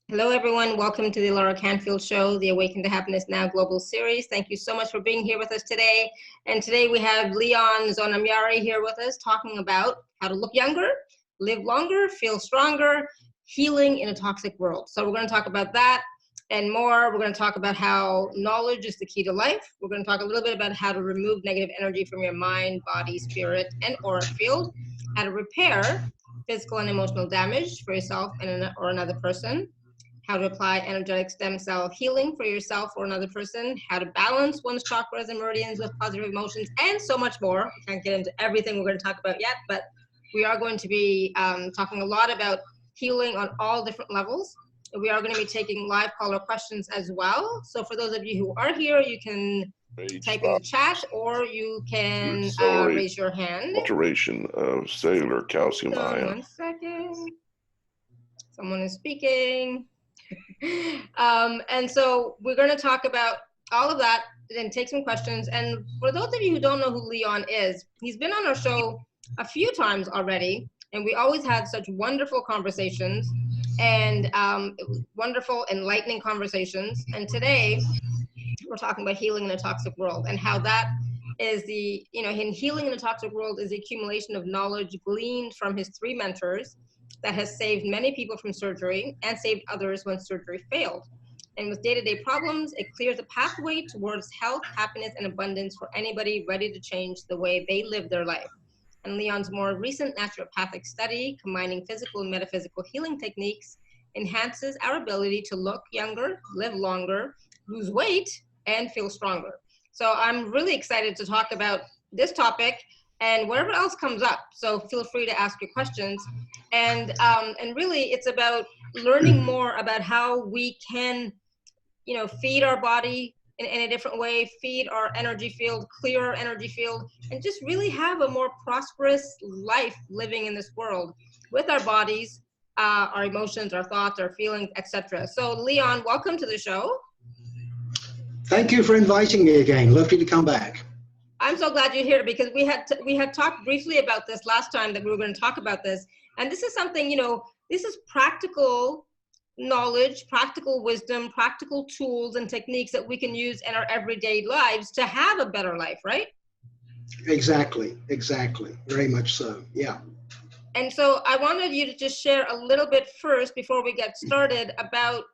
Hello, everyone. Welcome to the Laura Canfield Show, the Awaken to Happiness Now Global Series. Thank you so much for being here with us today. And today we have Lyon Zonamyari here with us talking about how to look younger, live longer, feel stronger, healing in a toxic world. So we're going to talk about that and more. We're going to talk about how knowledge is the key to life. We're going to talk a little bit about how to remove negative energy from your mind, body, spirit, and aura field, how to repair physical and emotional damage for yourself or another person, how to apply energetic stem cell healing for yourself or another person, how to balance one's chakras and meridians with positive emotions, and so much more. I can't get into everything we're going to talk about yet, but we are going to be talking a lot about healing on all different levels. We are going to be taking live caller questions as well. So for those of you who are here, you can type in the chat or you can raise your hand. Alteration of cellular calcium ion. 1 second. Someone is speaking. And so we're going to talk about all of that and take some questions. And for those of you who don't know who Lyon is, he's been on our show a few times already, and we always had such wonderful conversations and wonderful, enlightening conversations. And today we're talking about healing in a toxic world and how that is in healing in a toxic world is the accumulation of knowledge gleaned from his 3 mentors that has saved many people from surgery and saved others when surgery failed. And with day-to-day problems, it clears a pathway towards health, happiness, and abundance for anybody ready to change the way they live their life. And Lyon's more recent naturopathic study, combining physical and metaphysical healing techniques, enhances our ability to look younger, live longer, lose weight, and feel stronger. So I'm really excited to talk about this topic and whatever else comes up. So feel free to ask your questions. And really it's about learning more about how we can, feed our body in a different way, feed our energy field, clear our energy field, and just really have a more prosperous life living in this world with our bodies, our emotions, our thoughts, our feelings, etc. So Lyon, welcome to the show. Thank you for inviting me again. Lovely to come back. I'm so glad you're here because we had talked briefly about this last time that we were going to talk about this. And this is something, this is practical knowledge, practical wisdom, practical tools and techniques that we can use in our everyday lives to have a better life, right? Exactly. Very much so. Yeah. And so I wanted you to just share a little bit first before we get started about,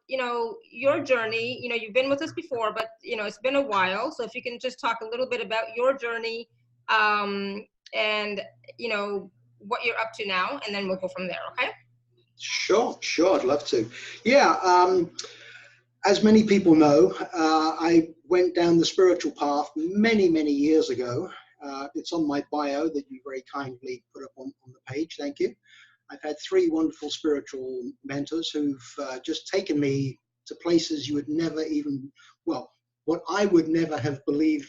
your journey. You've been with us before, but, it's been a while. So if you can just talk a little bit about your journey and, what you're up to now, and then we'll go from there, okay? Sure. I'd love to. Yeah. As many people know, I went down the spiritual path many, many years ago. It's on my bio that you very kindly put up on the page. Thank you. I've had 3 wonderful spiritual mentors who've just taken me to places you would never even, what I would never have believed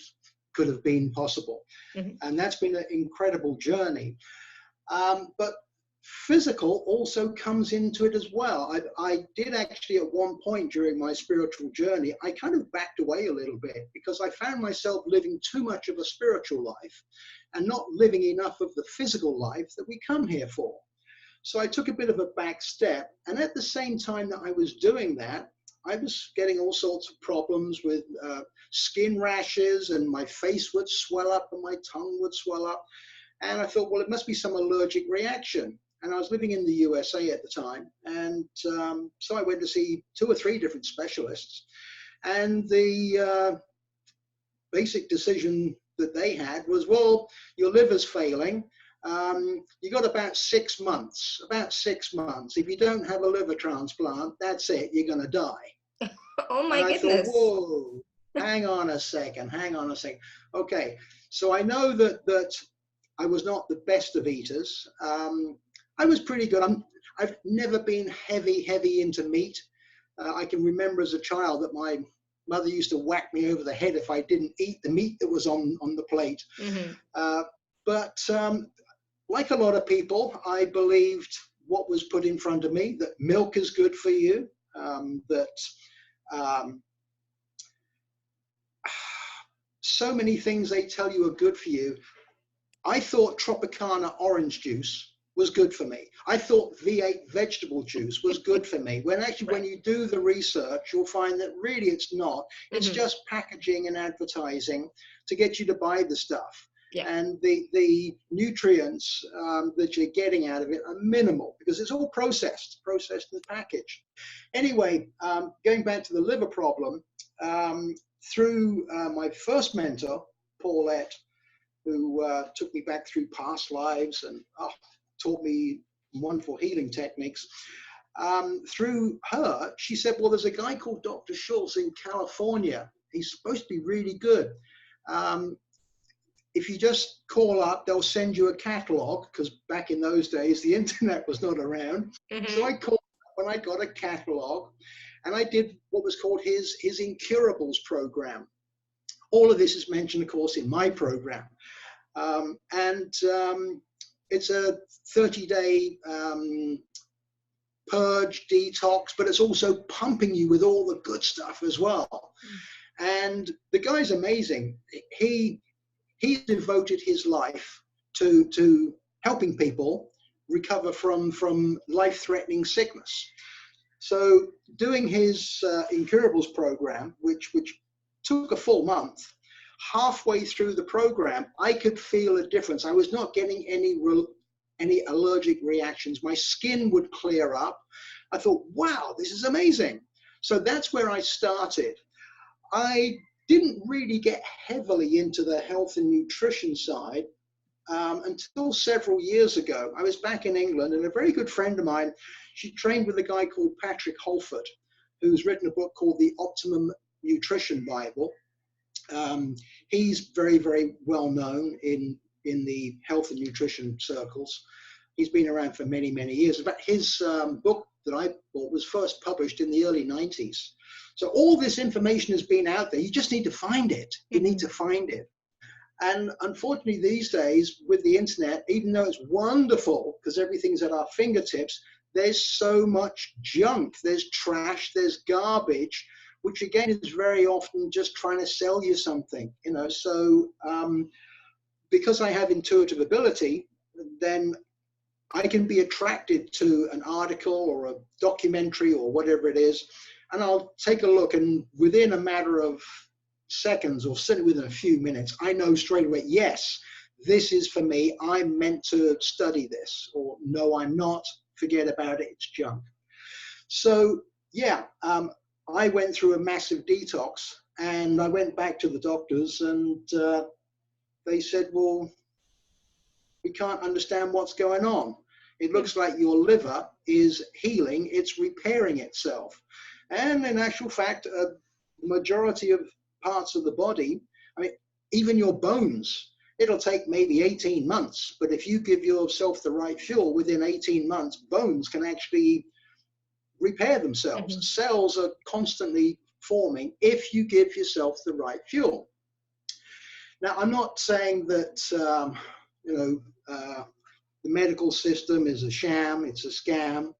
could have been possible. Mm-hmm. And that's been an incredible journey. But physical also comes into it as well. I did actually at one point during my spiritual journey, I kind of backed away a little bit because I found myself living too much of a spiritual life and not living enough of the physical life that we come here for. So I took a bit of a back step, and at the same time that I was doing that, I was getting all sorts of problems with skin rashes, and my face would swell up and my tongue would swell up. And I thought, well, it must be some allergic reaction. And I was living in the USA at the time. And so I went to see 2 or 3 different specialists. And the basic decision that they had was, well, your liver's failing. You got about 6 months. If you don't have a liver transplant, that's it. You're going to die. Oh, my goodness. I thought, whoa, hang on a second. Okay, so I know that I was not the best of eaters. I was pretty good. I've never been heavy into meat. I can remember as a child that my mother used to whack me over the head if I didn't eat the meat that was on the plate. Mm-hmm. But like a lot of people, I believed what was put in front of me, that milk is good for you, so many things they tell you are good for you. I thought Tropicana orange juice was good for me. I thought V8 vegetable juice was good for me. When actually, when you do the research, you'll find that really it's not. It's just packaging and advertising to get you to buy the stuff. Yeah. And the nutrients that you're getting out of it are minimal because it's all processed and packaged. Anyway, going back to the liver problem, through my first mentor, Paulette, who took me back through past lives and taught me wonderful healing techniques. Through her, she said, well, there's a guy called Dr. Schultz in California. He's supposed to be really good. If you just call up, they'll send you a catalog, because back in those days, the internet was not around. So I called up and I got a catalog, and I did what was called his Incurables program. All of this is mentioned, of course, in my program. It's a 30-day purge, detox, but it's also pumping you with all the good stuff as well. And the guy's amazing. He devoted his life to helping people recover from life-threatening sickness. So doing his Incurables program, which took a full month, halfway through the program, I could feel a difference. I was not getting any allergic reactions. My skin would clear up. I thought, wow, this is amazing. So that's where I started. I didn't really get heavily into the health and nutrition side until several years ago. I was back in England, and a very good friend of mine, she trained with a guy called Patrick Holford, who's written a book called The Optimum Nutrition Bible. He's very, very well known in the health and nutrition circles. He's been around for many, many years. But his book that I bought was first published in the early 90s. So all this information has been out there. You just need to find it. You need to find it. And unfortunately, these days with the internet, even though it's wonderful because everything's at our fingertips, there's so much junk. There's trash, there's garbage, which again is very often just trying to sell you something, you know. So because I have intuitive ability, then I can be attracted to an article or a documentary or whatever it is, and I'll take a look, and within a matter of seconds or certainly within a few minutes, I know straight away, yes, this is for me. I'm meant to study this, or no, I'm not. Forget about it. It's junk. So yeah, I went through a massive detox, and I went back to the doctors, and they said, well, we can't understand what's going on. It looks like your liver is healing, it's repairing itself. And in actual fact, a majority of parts of the body, I mean, even your bones, it'll take maybe 18 months. But if you give yourself the right fuel, within 18 months, bones can actually repair themselves. Cells are constantly forming if you give yourself the right fuel. Now, I'm not saying that, the medical system is a sham, it's a scam.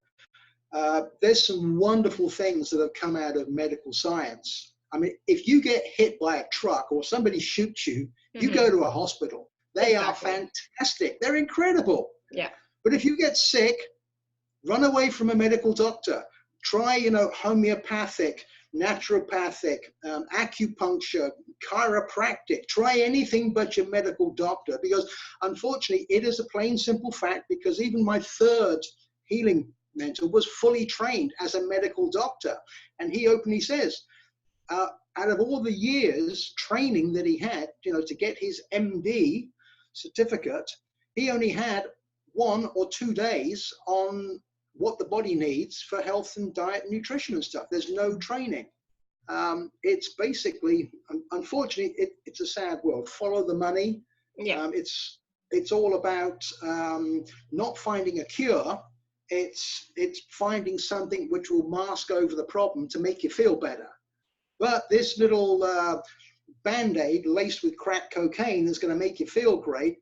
There's some wonderful things that have come out of medical science. I mean, if you get hit by a truck or somebody shoots you, you go to a hospital. They are fantastic. They're incredible. Yeah. But if you get sick, run away from a medical doctor. Try, homeopathic, naturopathic, acupuncture, chiropractic. Try anything but your medical doctor, because unfortunately it is a plain simple fact, because even my third healing mentor was fully trained as a medical doctor. And he openly says, out of all the years training that he had, to get his MD certificate, he only had 1 or 2 days on what the body needs for health and diet and nutrition and stuff. There's no training. It's basically, unfortunately, it's a sad world. Follow the money. Yeah. It's all about not finding a cure. It's finding something which will mask over the problem to make you feel better. But this little Band-Aid laced with crack cocaine is going to make you feel great.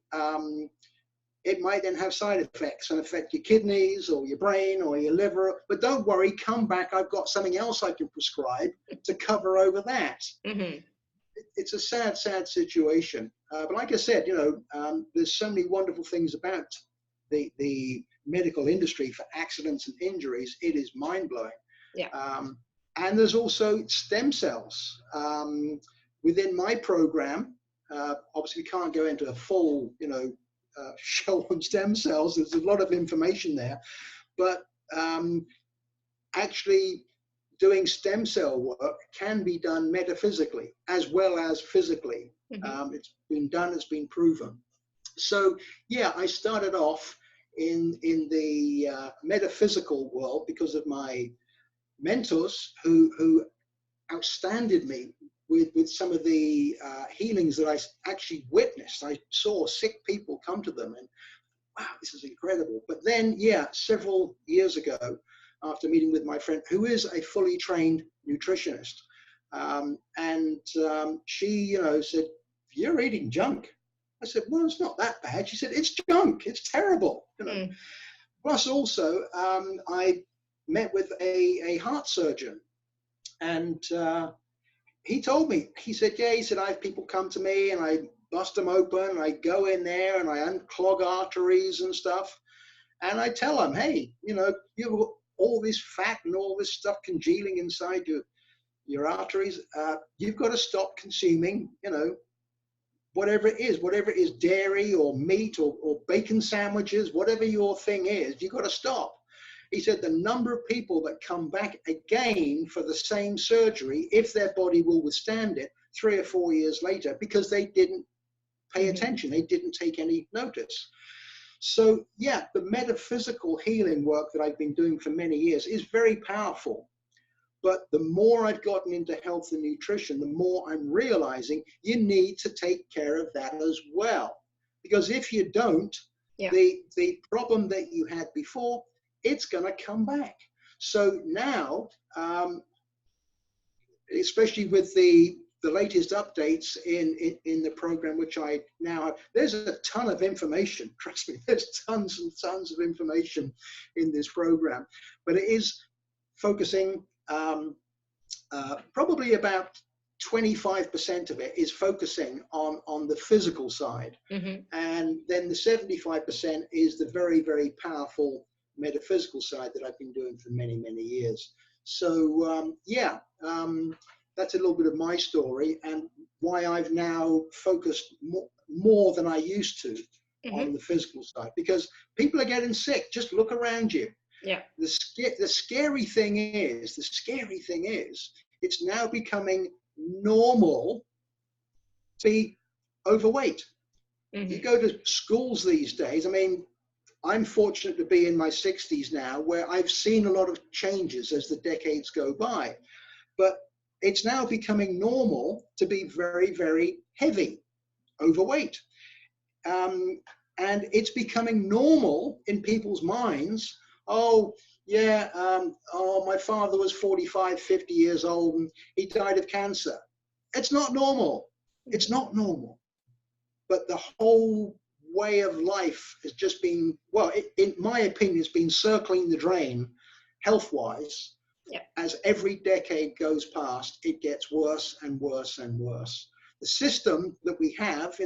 It might then have side effects and affect your kidneys or your brain or your liver. But don't worry, come back. I've got something else I can prescribe to cover over that. It's a sad, sad situation. But like I said, there's so many wonderful things about the medical industry for accidents and injuries, it is mind-blowing. Yeah. And there's also stem cells. Within my program, obviously we can't go into a full, show on stem cells. There's a lot of information there, but actually doing stem cell work can be done metaphysically as well as physically. Mm-hmm. It's been done, it's been proven. So yeah, I started off in the metaphysical world because of my mentors who outstanded me with some of the healings that I actually witnessed. I saw sick people come to them and wow, this is incredible. But then, yeah, several years ago, after meeting with my friend, who is a fully trained nutritionist, she, said, "You're eating junk." I said, "Well, it's not that bad." She said, "It's junk. It's terrible." Plus, also, I met with a heart surgeon, and he told me, he said, I have people come to me and I bust them open and I go in there and I unclog arteries and stuff. And I tell them, hey, you have all this fat and all this stuff congealing inside your arteries. You've got to stop consuming, whatever it is, dairy or meat or bacon sandwiches, whatever your thing is, you've got to stop. He said the number of people that come back again for the same surgery, if their body will withstand it, 3 or 4 years later, because they didn't pay attention, they didn't take any notice. So yeah, the metaphysical healing work that I've been doing for many years is very powerful. But the more I've gotten into health and nutrition, the more I'm realizing you need to take care of that as well. Because if you don't, the problem that you had before, it's going to come back. So now, especially with the latest updates in the program, which I now have, there's a ton of information. Trust me, there's tons and tons of information in this program. But it is focusing, probably about 25% of it is focusing on the physical side. Mm-hmm. And then the 75% is the very, very powerful metaphysical side that I've been doing for many, many years. So that's a little bit of my story and why I've now focused more than I used to mm-hmm. on the physical side, because people are getting sick. Just look around you. Yeah. The scary thing is, it's now becoming normal to be overweight. Mm-hmm. You go to schools these days. I mean, I'm fortunate to be in my 60s now, where I've seen a lot of changes as the decades go by. But it's now becoming normal to be very, very heavy, overweight. And it's becoming normal in people's minds. Oh, yeah, my father was 45, 50 years old and he died of cancer. It's not normal. It's not normal. But the whole way of life has just been, well, in my opinion, it's been circling the drain health-wise. Yeah. As every decade goes past, it gets worse and worse and worse. The system that we have,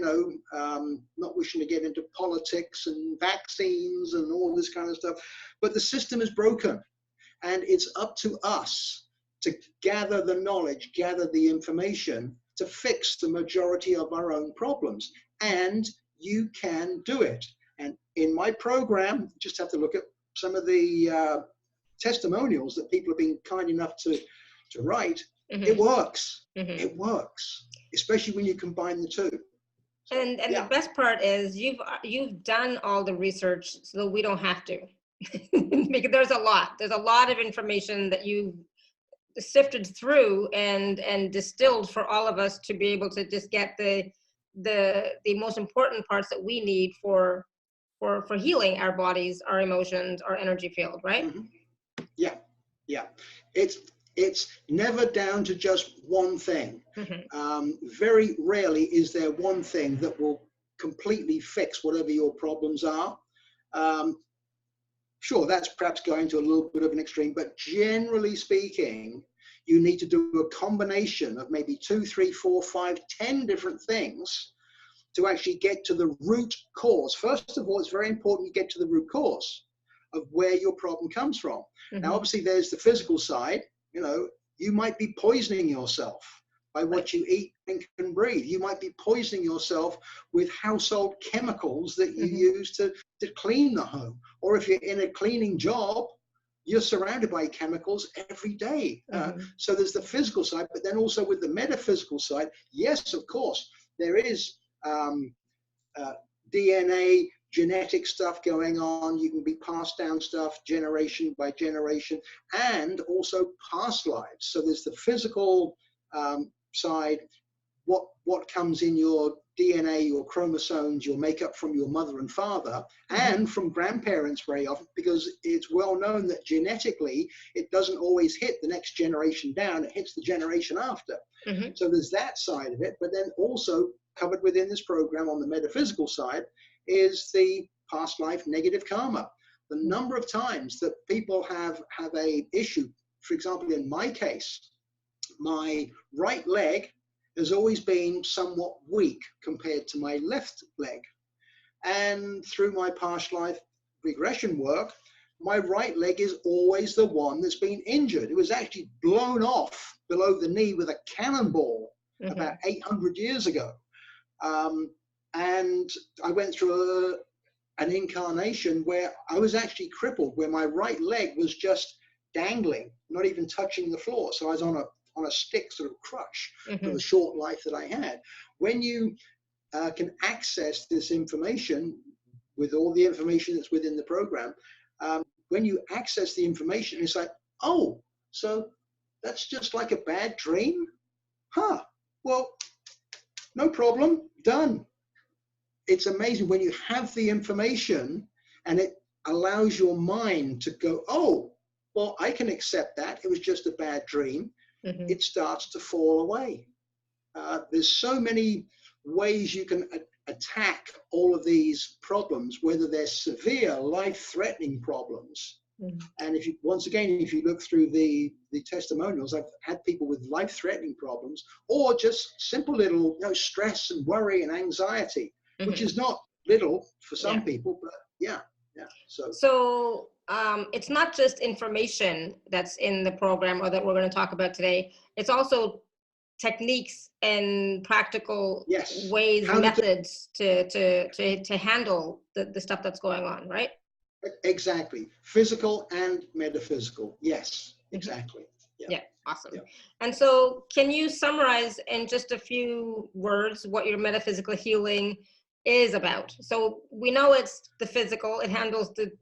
not wishing to get into politics and vaccines and all this kind of stuff, but the system is broken. And it's up to us to gather the knowledge, gather the information to fix the majority of our own problems. And you can do it. And in my program, you just have to look at some of the testimonials that people have been kind enough to write. Mm-hmm. It works. Mm-hmm. It works, especially when you combine the two. And the best part is you've done all the research so that we don't have to. Because there's a lot of information that you've sifted through and distilled for all of us to be able to just get the most important parts that we need for healing our bodies, our emotions, our energy field, right? Mm-hmm. Yeah. It's never down to just one thing. Mm-hmm. Very rarely is there one thing that will completely fix whatever your problems are. Sure, that's perhaps going to a little bit of an extreme, but generally speaking, you need to do a combination of maybe 2, 3, 4, 5, 10 different things to actually get to the root cause. First of all, it's very important you get to the root cause of where your problem comes from. Now, obviously, there's the physical side. You know, you might be poisoning yourself by what you eat, drink, and breathe. You might be poisoning yourself with household chemicals that you use to clean the home. Or if you're in a cleaning job, you're surrounded by chemicals every day. So there's the physical side, but then also with the metaphysical side, yes, of course, there is DNA, genetic stuff going on. You can be passed down stuff generation by generation, and also past lives. So there's the physical side, what comes in your DNA, your chromosomes, your makeup from your mother and father, and from grandparents very often, because it's well known that genetically it doesn't always hit the next generation down, it hits the generation after. So there's that side of it, but then also covered within this program on the metaphysical side is the past life negative karma. The number of times that people have a issue, for example, in my case, my right leg has always been somewhat weak compared to my left leg. And through my past life regression work, my right leg is always the one that's been injured. It was actually blown off below the knee with a cannonball about 800 years ago. And I went through an incarnation where I was actually crippled, where my right leg was just dangling, not even touching the floor. So I was on a stick sort of crutch for the short life that I had. When you can access this information with all the information that's within the program, when you access the information, it's like, oh, so that's just like a bad dream? Huh, well, no problem, done. It's amazing when you have the information and it allows your mind to go, oh, well, I can accept that. It was just a bad dream. It starts to fall away. There's so many ways you can attack all of these problems, whether they're severe, life-threatening problems. And if you, once again, if you look through the testimonials, I've had people with life-threatening problems, or just simple little, stress and worry and anxiety, which is not little for some people, but yeah. So it's not just information that's in the program or that we're going to talk about today. It's also techniques and practical ways, methods to handle the stuff that's going on, right? Exactly. Physical and metaphysical. Yes, exactly. Yeah, awesome. And so can you summarize in just a few words what your metaphysical healing is about? So we know it's the physical, it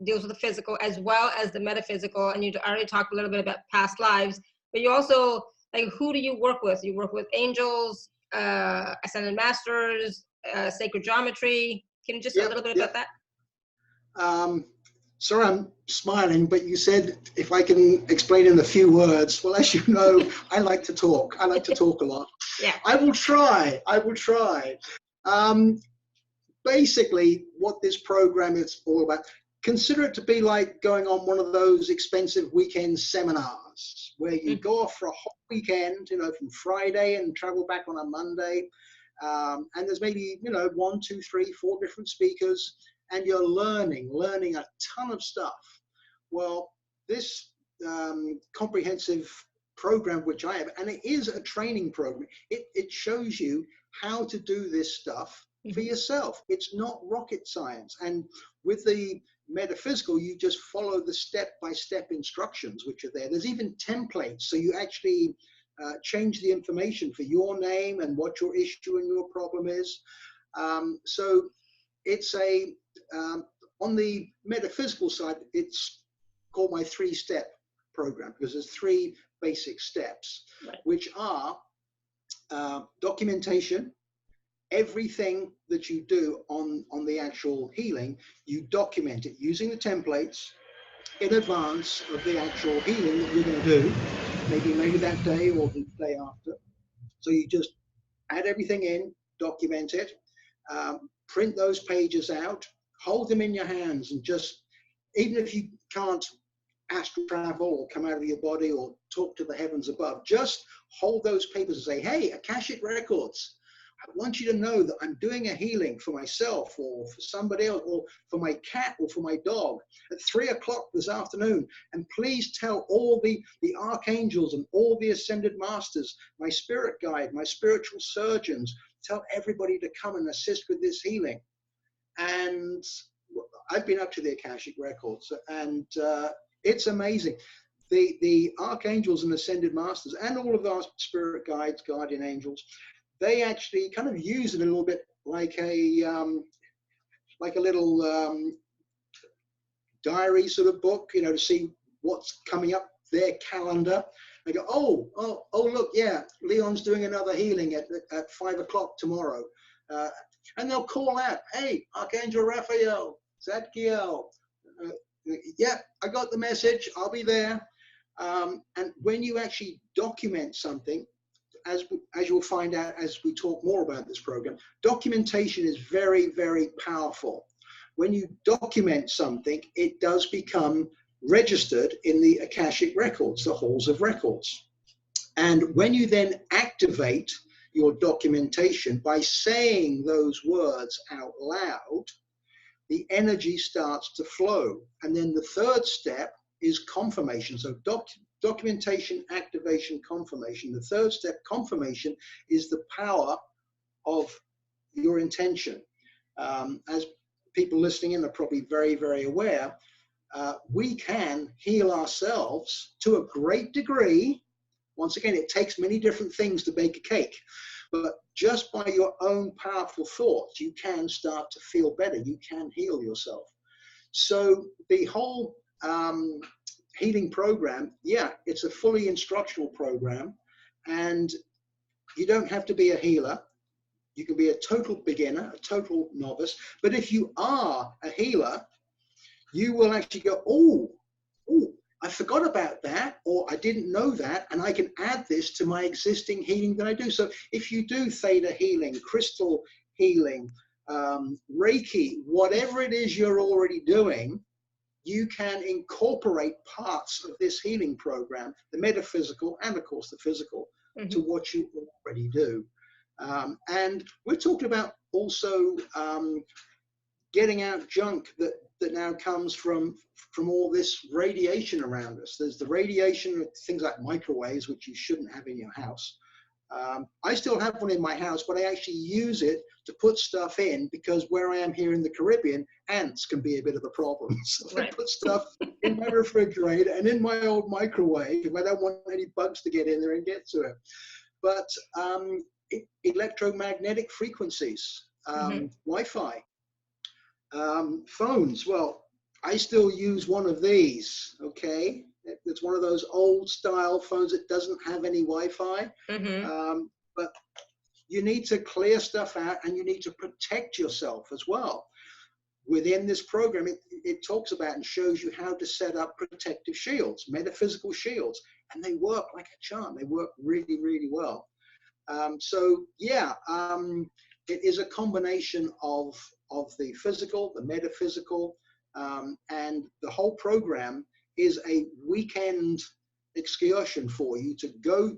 deals with the physical as well as the metaphysical, and you already talked a little bit about past lives, but you also, like, who do you work with? You work with angels, ascended masters, sacred geometry. Can you just say a little bit about that? Sorry, I'm smiling, but you said if I can explain in a few words. Well, as you know, I like to talk. I like to talk a lot. I will try. Basically, what this program is all about, consider it to be like going on one of those expensive weekend seminars where you go off for a whole weekend, from Friday and travel back on a Monday. And there's maybe, 1, 2, 3, 4 different speakers, and you're learning a ton of stuff. Well, this comprehensive program, which I have, and it is a training program, it shows you how to do this stuff for yourself. It's not rocket science. And with the metaphysical, you just follow the step-by-step instructions which are there. There's even templates, so you actually change the information for your name and what your issue and your problem is. So it's on the metaphysical side, it's called my 3-step program, because there's 3 basic steps, which are documentation. Everything that you do on the actual healing, you document it using the templates in advance of the actual healing that you're going to do, maybe later that day or the day after. So you just add everything in, document it, print those pages out, hold them in your hands, and just, even if you can't astral travel or come out of your body or talk to the heavens above, just hold those papers and say, hey, Akashic Records, I want you to know that I'm doing a healing for myself or for somebody else or for my cat or for my dog at 3 o'clock this afternoon. And please tell all the archangels and all the ascended masters, my spirit guide, my spiritual surgeons, tell everybody to come and assist with this healing. And I've been up to the Akashic Records, and it's amazing. The archangels and ascended masters and all of our spirit guides, guardian angels, they actually kind of use it a little bit like a little diary sort of book, you know, to see what's coming up, their calendar. They go, oh, look, yeah, Leon's doing another healing at 5 o'clock tomorrow. And they'll call out, hey, Archangel Raphael, Zadkiel, yeah, I got the message, I'll be there. And when you actually document something, as you'll find out as we talk more about this program, documentation is very, very powerful. When you document something, it does become registered in the Akashic Records, the halls of records. And when you then activate your documentation by saying those words out loud, the energy starts to flow. And then the third step is confirmation. So documentation, activation, confirmation. The third step, confirmation, is the power of your intention. As people listening in are probably very, very aware, we can heal ourselves to a great degree. Once again, it takes many different things to bake a cake, but just by your own powerful thoughts, you can start to feel better. You can heal yourself. So the whole healing program, yeah, it's a fully instructional program, and you don't have to be a healer. You can be a total beginner, a total novice. But if you are a healer, you will actually go, oh, I forgot about that, or I didn't know that, and I can add this to my existing healing that I do. So if you do theta healing, crystal healing, Reiki, whatever it is you're already doing, you can incorporate parts of this healing program, the metaphysical and of course the physical, to what you already do. And we're talking about also getting out junk that now comes from all this radiation around us. There's the radiation of things like microwaves, which you shouldn't have in your house. I still have one in my house, but I actually use it to put stuff in, because where I am here in the Caribbean, ants can be a bit of a problem. So I put stuff in my refrigerator and in my old microwave if I don't want any bugs to get in there and get to it. But electromagnetic frequencies, Wi-Fi, phones. Well, I still use one of these, okay? It's one of those old style phones that doesn't have any Wi-Fi. But you need to clear stuff out, and you need to protect yourself as well. Within this program, it talks about and shows you how to set up protective shields, metaphysical shields, and they work like a charm. They work really, really well. So yeah, it is a combination of the physical, the metaphysical, and the whole program is a weekend excursion for you to go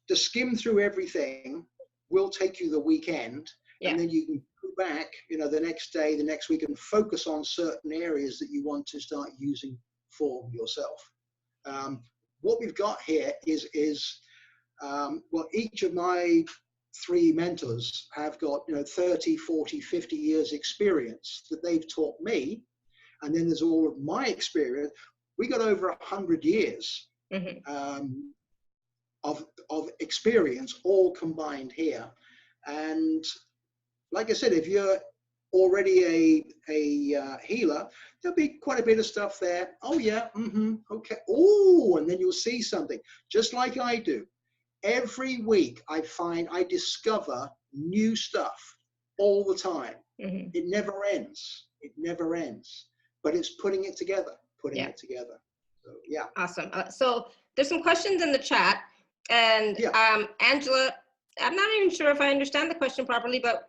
to skim through everything. Will take you the weekend, and then you can go back, you know, the next day, the next week, and focus on certain areas that you want to start using for yourself. What we've got here is well, each of my 3 mentors have got, you know, 30, 40, 50 years experience that they've taught me. And then there's all of my experience. We got over 100 years of experience all combined here. And like I said, if you're already a healer, there'll be quite a bit of stuff there. Oh yeah, okay. Oh, and then you'll see something, just like I do. Every week I discover new stuff all the time. It never ends. It never ends. But it's putting it together, it together. So yeah. Awesome. So there's some questions in the chat, and Angela, I'm not even sure if I understand the question properly, but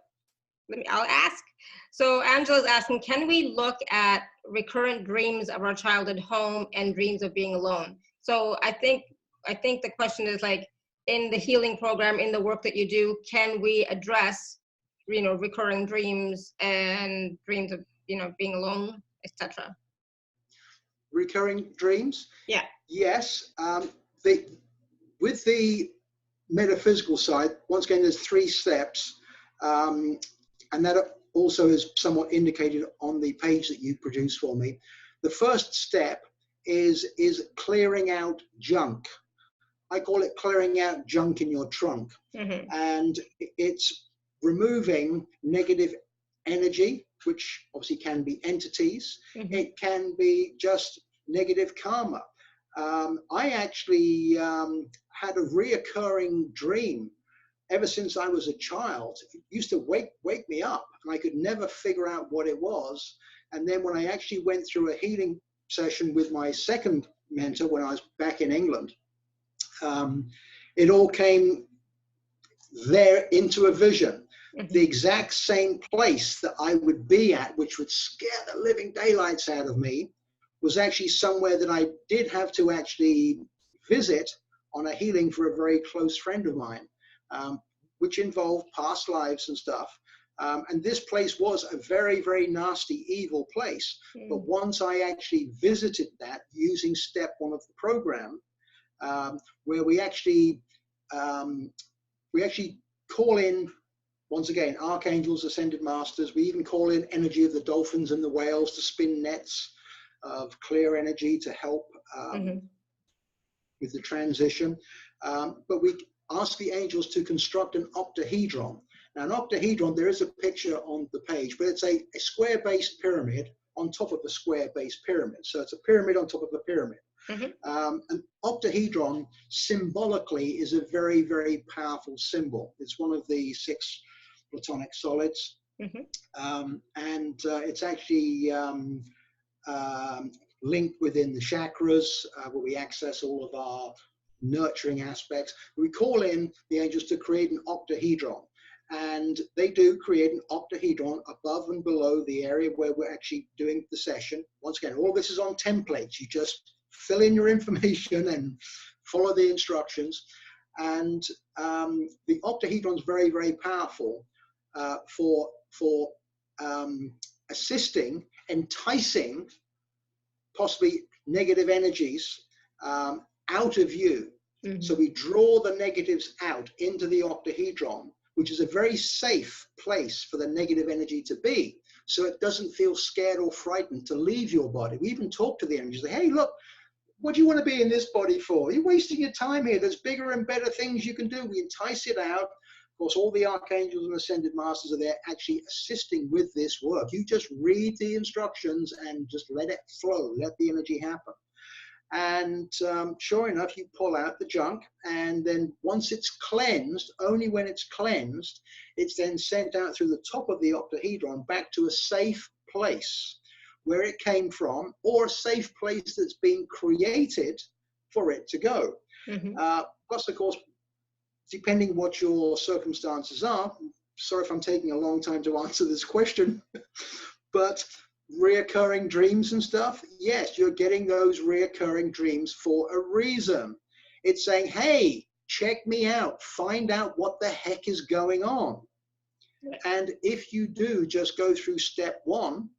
I'll ask. So Angela's asking, can we look at recurrent dreams of our childhood home and dreams of being alone? So I think the question is, like, in the healing program, in the work that you do, can we address recurring dreams and dreams of, being alone, etc. Recurring dreams? Yeah. Yes. With the metaphysical side, once again, there's 3 steps. And that also is somewhat indicated on the page that you produced for me. The first step is clearing out junk. I call it clearing out junk in your trunk. Mm-hmm. And it's removing negative energy, which obviously can be entities. Mm-hmm. It can be just negative karma. I actually had a reoccurring dream ever since I was a child. It used to wake me up, and I could never figure out what it was. And then when I actually went through a healing session with my second mentor when I was back in England, it all came there into a vision. Mm-hmm. The exact same place that I would be at, which would scare the living daylights out of me, was actually somewhere that I did have to actually visit on a healing for a very close friend of mine, which involved past lives and stuff. And this place was a very, very nasty, evil place. Mm. But once I actually visited that using step 1 of the program, where we actually call in, once again, archangels, ascended masters. We even call in energy of the dolphins and the whales to spin nets of clear energy to help with the transition. But we ask the angels to construct an octahedron. Now, an octahedron, there is a picture on the page, but it's a square-based pyramid on top of a square-based pyramid. So it's a pyramid on top of a pyramid. Mm-hmm. An octahedron symbolically is a very, very powerful symbol. It's one of the 6 platonic solids. Mm-hmm. And it's actually linked within the chakras, where we access all of our nurturing aspects. We call in the angels to create an octahedron. And they do create an octahedron above and below the area where we're actually doing the session. Once again, all this is on templates. You just fill in your information and follow the instructions. And the octahedron is very, very powerful for assisting, enticing possibly negative energies out of you. Mm-hmm. So we draw the negatives out into the octahedron, which is a very safe place for the negative energy to be. So it doesn't feel scared or frightened to leave your body. We even talk to the energy, say, hey, look, what do you want to be in this body for? You're wasting your time here. There's bigger and better things you can do. We entice it out. Of course, all the archangels and ascended masters are there actually assisting with this work. You just read the instructions and just let it flow, let the energy happen. And sure enough, you pull out the junk, and then once it's cleansed, only when it's cleansed, it's then sent out through the top of the octahedron back to a safe place where it came from, or a safe place that's been created for it to go. Mm-hmm. Plus, of course, depending what your circumstances are, sorry if I'm taking a long time to answer this question, but reoccurring dreams and stuff, yes, you're getting those reoccurring dreams for a reason. It's saying, hey, check me out, find out what the heck is going on. And if you do just go through step 1,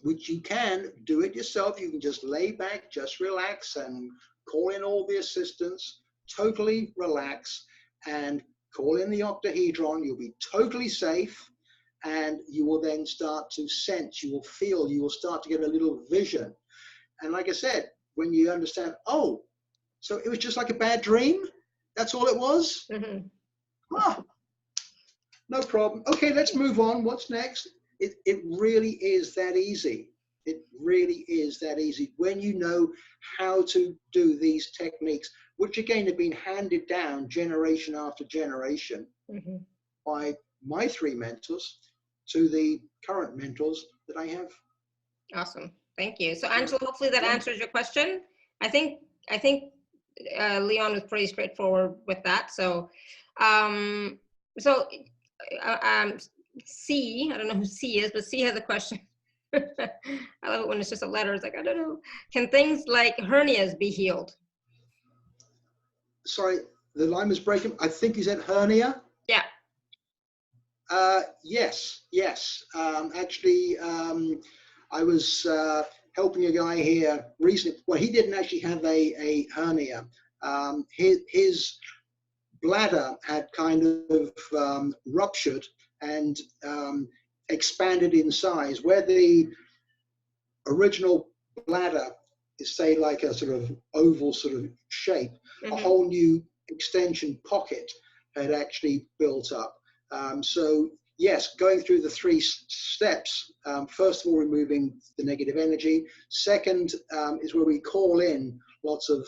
which you can do it yourself, you can just lay back, just relax and call in all the assistance, totally relax and call in the octahedron. You'll be totally safe. And you will then start to sense, you will feel, you will start to get a little vision. And like I said, when you understand, oh, so it was just like a bad dream? That's all it was? Mm-hmm. Ah, no problem. Okay, let's move on. What's next? It really is that easy. It really is that easy when you know how to do these techniques, which again have been handed down generation after generation by my 3 mentors to the current mentors that I have. Awesome. Thank you. So Angela, hopefully that answers your question. I think Lyon was pretty straightforward with that. So, C, I don't know who C is, but C has a question. I love it when it's just a letter. It's like, I don't know. Can things like hernias be healed? Sorry, the line was breaking. I think you said hernia. Yeah. Yes. Actually, I was helping a guy here recently. Well, he didn't actually have a hernia. His bladder had kind of ruptured and expanded in size. Where the original bladder is, say, like a sort of oval sort of shape, a whole new extension pocket had actually built up. So yes, going through the 3 steps, first of all, removing the negative energy. Second is where we call in lots of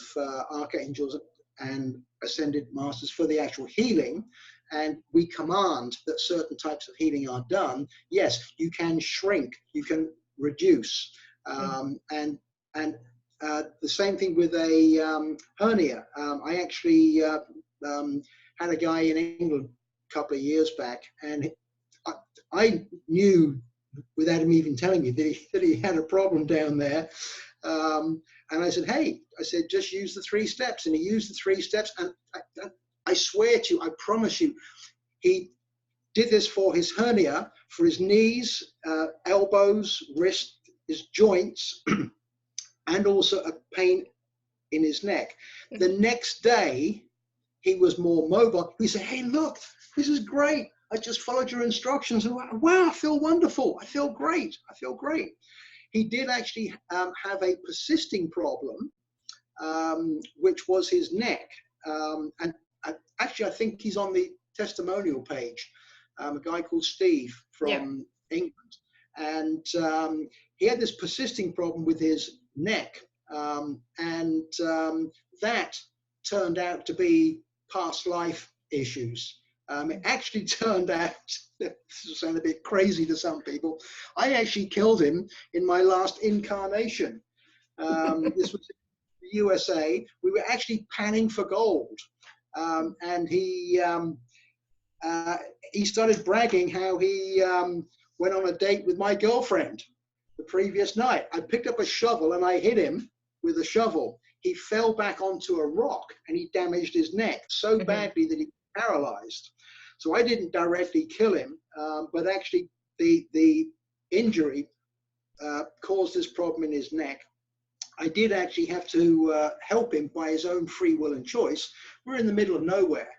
archangels and ascended masters for the actual healing. And we command that certain types of healing are done. Yes, you can shrink, you can reduce. And the same thing with a hernia. I actually had a guy in England a couple of years back, and I knew without him even telling me that he had a problem down there. And I said, hey, just use the 3 steps. And he used the 3 steps. And I swear to you, I promise you, he did this for his hernia, for his knees, elbows, wrist, his joints, and also a pain in his neck. The next day, he was more mobile. He said, hey, look, this is great. I just followed your instructions. And wow, I feel wonderful. I feel great. I feel great. He did actually have a persisting problem, which was his neck. And actually, I think he's on the testimonial page, a guy called Steve from England. And he had this persisting problem with his neck. And that turned out to be past life issues. It actually turned out, this will sound a bit crazy to some people, I actually killed him in my last incarnation. This was in the USA. We were actually panning for gold. And he started bragging how he went on a date with my girlfriend the previous night. I picked up a shovel and I hit him with a shovel. He fell back onto a rock and he damaged his neck so badly that he was paralyzed. So I didn't directly kill him, but actually the injury caused this problem in his neck. I did actually have to help him by his own free will and choice. We're in the middle of nowhere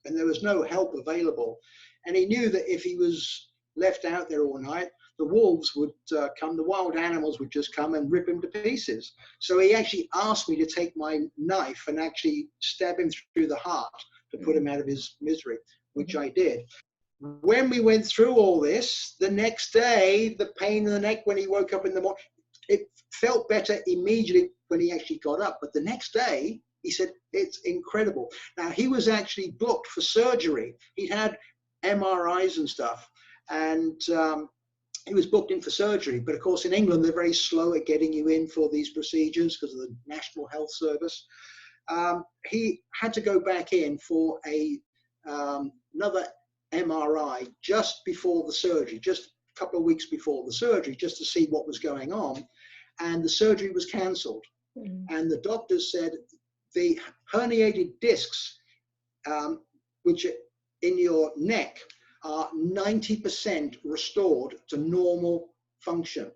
and there was no help available. And he knew that if he was left out there all night, the wolves would come, the wild animals would just come and rip him to pieces. So he actually asked me to take my knife and actually stab him through the heart to put him out of his misery, which I did. When we went through all this, the next day, the pain in the neck when he woke up in the morning, it felt better immediately when he actually got up. But the next day, he said, it's incredible. Now, he was actually booked for surgery. He had MRIs and stuff. And he was booked in for surgery. But of course, in England, they're very slow at getting you in for these procedures because of the National Health Service. He had to go back in for another MRI just before the surgery, just a couple of weeks before the surgery, just to see what was going on. And the surgery was cancelled. And the doctors said the herniated discs, which are in your neck, are 90% restored to normal function.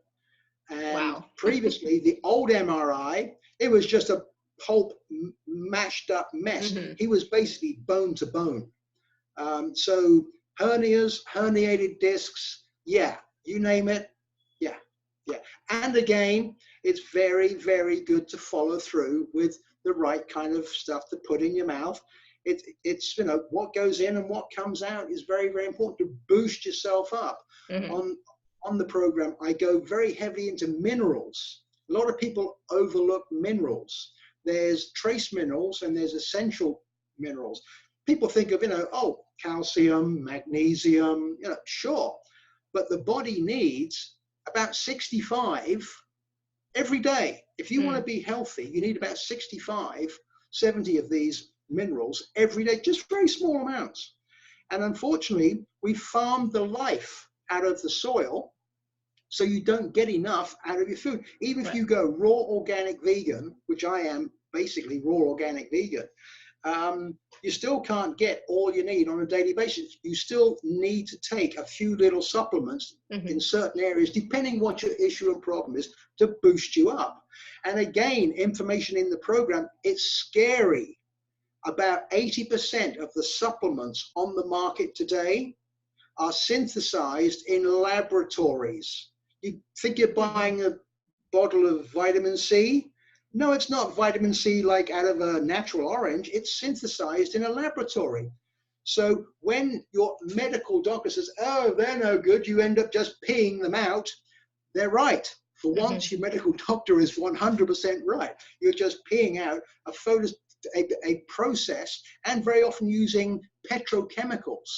And previously, the old MRI, it was just a pulp mashed up mess. He was basically bone to bone. So hernias, herniated discs, you name it, And again, it's very, very good to follow through with the right kind of stuff to put in your mouth. It's what goes in and what comes out is very, very important to boost yourself up. On the program, I go very heavy into minerals. A lot of people overlook minerals. There's trace minerals and there's essential minerals. People think of, calcium, magnesium, sure. But the body needs about 65 every day. If you want to be healthy, you need about 65, 70 of these minerals every day, just very small amounts. And unfortunately, we farmed the life out of the soil, so you don't get enough out of your food. Even if you go raw organic vegan, which I am basically raw organic vegan, you still can't get all you need on a daily basis. You still need to take a few little supplements in certain areas, depending what your issue and problem is, to boost you up. And again, information in the program, it's scary. About 80% of the supplements on the market today are synthesized in laboratories. You think you're buying a bottle of vitamin C? No, it's not vitamin C like out of a natural orange. It's synthesized in a laboratory. So when your medical doctor says, oh, they're no good, you end up just peeing them out, they're right. For once, your medical doctor is 100% right. You're just peeing out a process, and very often using petrochemicals.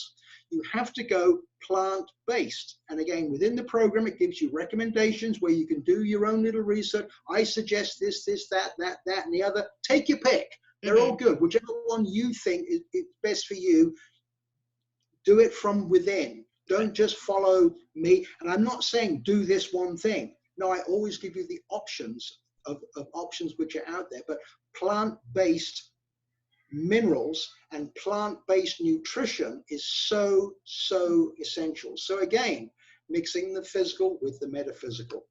You have to go plant-based. And again, within the program, it gives you recommendations where you can do your own little research. I suggest this, that, and the other. Take your pick. They're all good. Whichever one you think is best for you, do it from within. Don't just follow me. And I'm not saying do this one thing. No, I always give you the options of options which are out there. But plant-based minerals and plant-based nutrition is so essential. So again, mixing the physical with the metaphysical.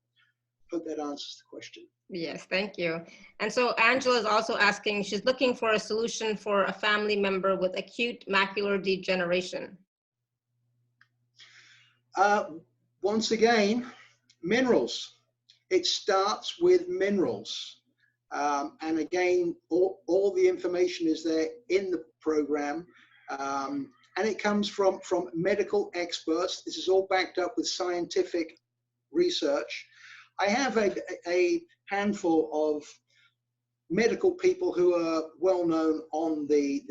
Hope that answers the question. Yes, thank you. And so Angela is also asking, she's looking for a solution for a family member with acute macular degeneration. Once again, minerals. It starts with minerals. And again, all the information is there in the program. And it comes from medical experts. This is all backed up with scientific research. I have a handful of medical people who are well known on the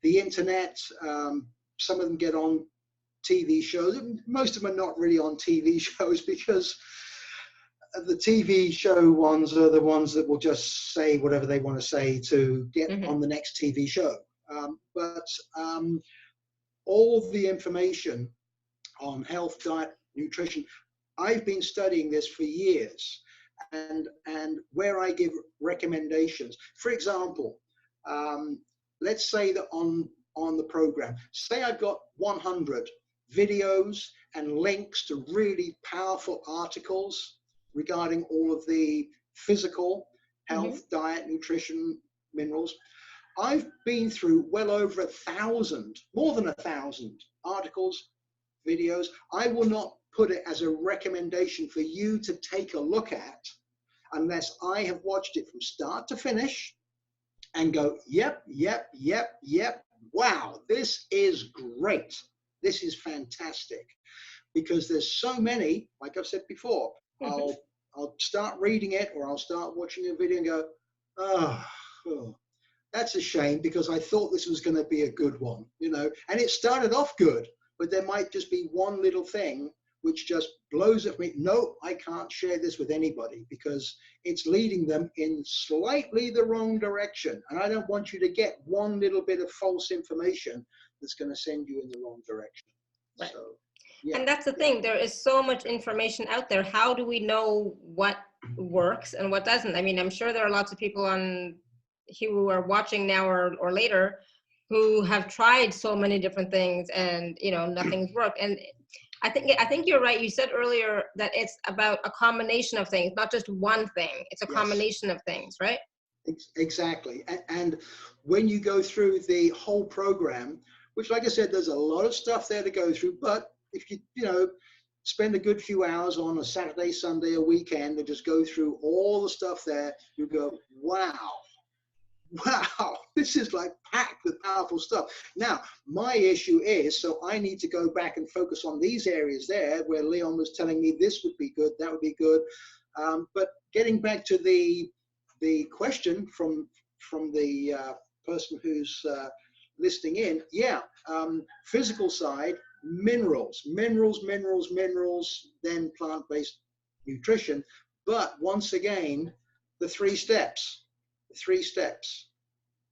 internet. Some of them get on TV shows. Most of them are not really on TV shows, because the TV show ones are the ones that will just say whatever they want to say to get on the next TV show. But all the information on health, diet, nutrition, I've been studying this for years, and where I give recommendations. For example, let's say that on the program, say I've got 100 videos and links to really powerful articles regarding all of the physical health, diet, nutrition, minerals. I've been through well over 1,000, more than 1,000 articles, videos. I will not put it as a recommendation for you to take a look at unless I have watched it from start to finish and go, yep, wow, this is great. This is fantastic. Because there's so many, like I've said before, I'll start reading it or I'll start watching a video and go, oh, that's a shame, because I thought this was going to be a good one, and it started off good, but there might just be one little thing which just blows it for me. No, I can't share this with anybody because it's leading them in slightly the wrong direction. And I don't want you to get one little bit of false information that's going to send you in the wrong direction. Right. So, yeah. And that's the thing, there is so much information out there. How do we know what works and what doesn't? I mean, I'm sure there are lots of people on who are watching now or later who have tried so many different things and, nothing's worked. And I think you're right. You said earlier that it's about a combination of things, not just one thing. It's a combination of things, right? Exactly. And when you go through the whole program, which, like I said, there's a lot of stuff there to go through, but if you spend a good few hours on a Saturday, Sunday, a weekend, and just go through all the stuff there, you go, wow, this is like packed with powerful stuff. Now, my issue is, so I need to go back and focus on these areas there where Leon was telling me this would be good, that would be good. But getting back to the question from the person who's listening in, physical side, minerals, then plant-based nutrition. But once again, the three steps,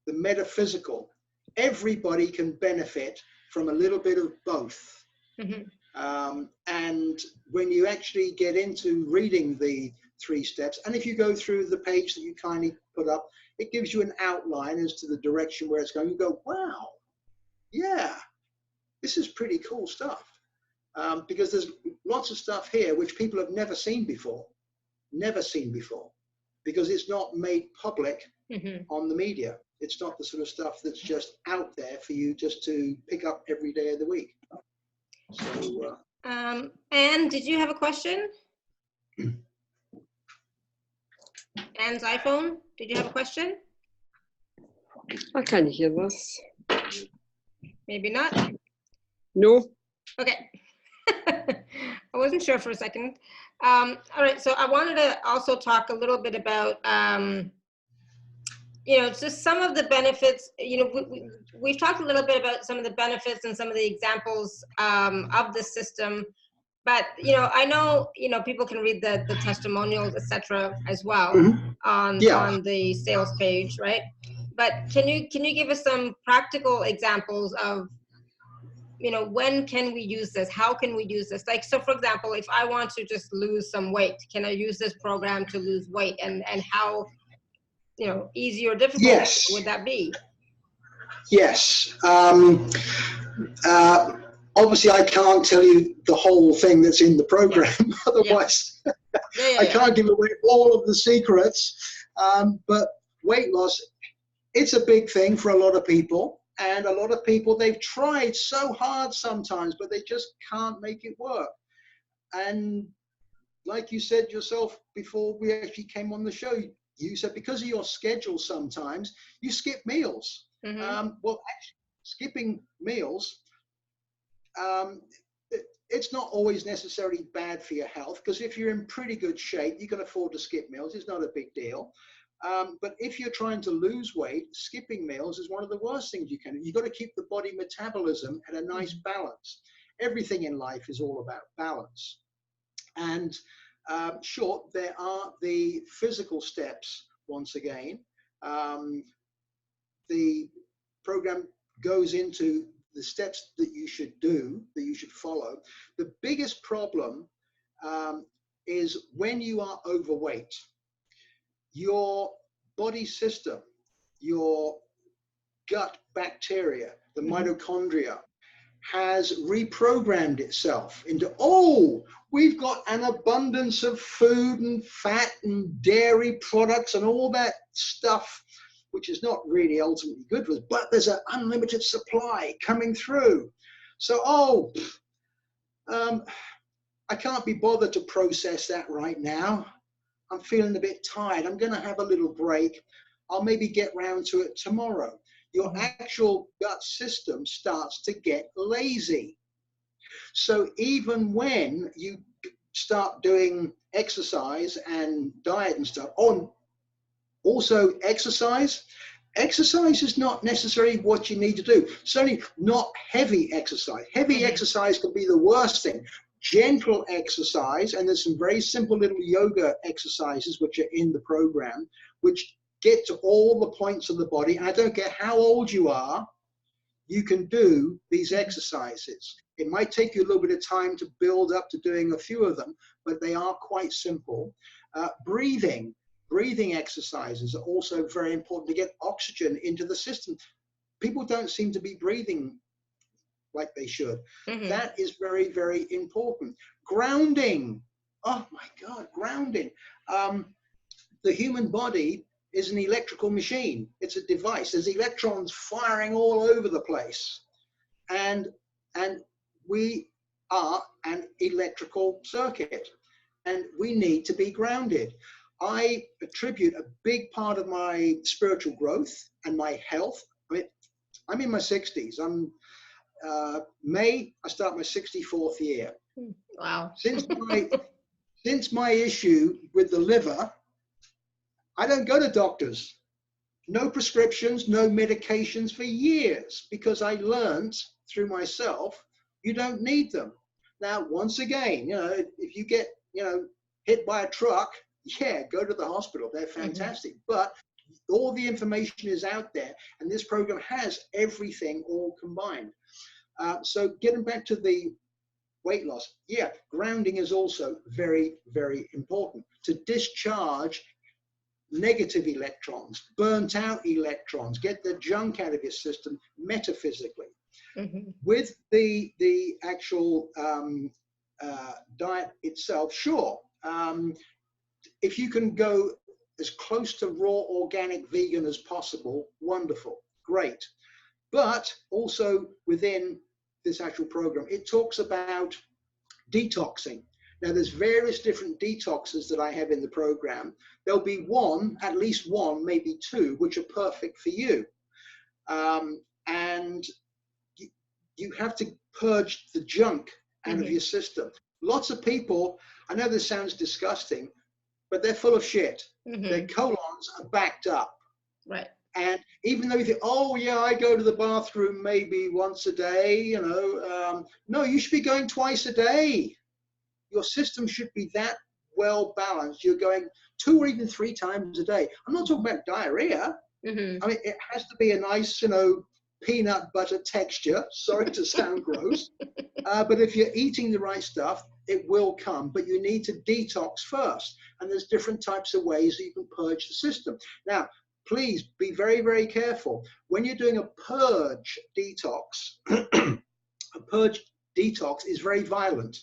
the metaphysical. Everybody can benefit from a little bit of both. And when you actually get into reading the 3 steps. And if you go through the page that you kindly put up, it gives you an outline as to the direction where it's going. You go, wow, yeah, this is pretty cool stuff. Because there's lots of stuff here which people have never seen before, because it's not made public on the media. It's not the sort of stuff that's just out there for you just to pick up every day of the week. So, Anne, did you have a question? Anne's iPhone, did you have a question? I can't hear this. Maybe not. No. Okay. I wasn't sure for a second. All right, so I wanted to also talk a little bit about, just some of the benefits. We've talked a little bit about some of the benefits and some of the examples of the system, but, I know, people can read the testimonials, etc. as well on the sales page, right? But can you give us some practical examples of, when can we use this? How can we use this? Like, so for example, if I want to just lose some weight, can I use this program to lose weight? And how, easy or difficult would that be? Yes. Obviously, I can't tell you the whole thing that's in the program. Otherwise, I can't give away all of the secrets. But weight loss, it's a big thing for a lot of people. And a lot of people, they've tried so hard sometimes, but they just can't make it work. And like you said yourself before we actually came on the show, you said because of your schedule sometimes, you skip meals. Well, actually, skipping meals, it's not always necessarily bad for your health, because if you're in pretty good shape, you can afford to skip meals. It's not a big deal. But if you're trying to lose weight, skipping meals is one of the worst things you can do. You've got to keep the body metabolism at a nice balance. Everything in life is all about balance. And sure, there are the physical steps once again. The program goes into the steps that you should do, that you should follow. The biggest problem is when you are overweight. Your body system, your gut bacteria, the mitochondria, has reprogrammed itself into, oh, we've got an abundance of food and fat and dairy products and all that stuff, which is not really ultimately good for us, but there's an unlimited supply coming through. So, I can't be bothered to process that right now. I'm feeling a bit tired. I'm going to have a little break. I'll maybe get round to it tomorrow. Your actual gut system starts to get lazy. So even when you start doing exercise and diet and stuff, also exercise is not necessarily what you need to do. Certainly not heavy exercise. Heavy exercise can be the worst thing. Gentle exercise, and there's some very simple little yoga exercises which are in the program, which get to all the points of the body. And I don't care how old you are, you can do these exercises. It might take you a little bit of time to build up to doing a few of them, but they are quite simple. Breathing exercises are also very important to get oxygen into the system. People don't seem to be breathing like they should. That is very, very important. Grounding. Oh my God, grounding. The human body is an electrical machine. It's a device. There's electrons firing all over the place. And we are an electrical circuit, and we need to be grounded. I attribute a big part of my spiritual growth and my health. I mean, I'm in my 60s. May, I start my 64th year. Wow. Since my issue with the liver, I don't go to doctors. No prescriptions, no medications for years, because I learned through myself, you don't need them. Now, once again, if you get, hit by a truck, yeah, go to the hospital. They're fantastic. But all the information is out there, and this program has everything all combined. So getting back to the weight loss. Yeah, grounding is also very, very important to discharge negative electrons, burnt out electrons, get the junk out of your system metaphysically. With the actual diet itself, sure, if you can go as close to raw organic vegan as possible, wonderful, great. But also within this actual program, it talks about detoxing. Now, there's various different detoxes that I have in the program. There'll be one, at least one, maybe two, which are perfect for you. And you have to purge the junk out of your system. Lots of people, I know this sounds disgusting, but they're full of shit. Their colons are backed up. Right. And even though you think, oh yeah, I go to the bathroom maybe once a day, you know, no, you should be going twice a day. Your system should be that well balanced. You're going 2 or even 3 times a day. I'm not talking about diarrhea. I mean, it has to be a nice, you know, peanut butter texture. Sorry to sound gross. But if you're eating the right stuff, it will come. But you need to detox first. And there's different types of ways that you can purge the system. Now, please be very, very careful. When you're doing a purge detox, a purge detox is very violent.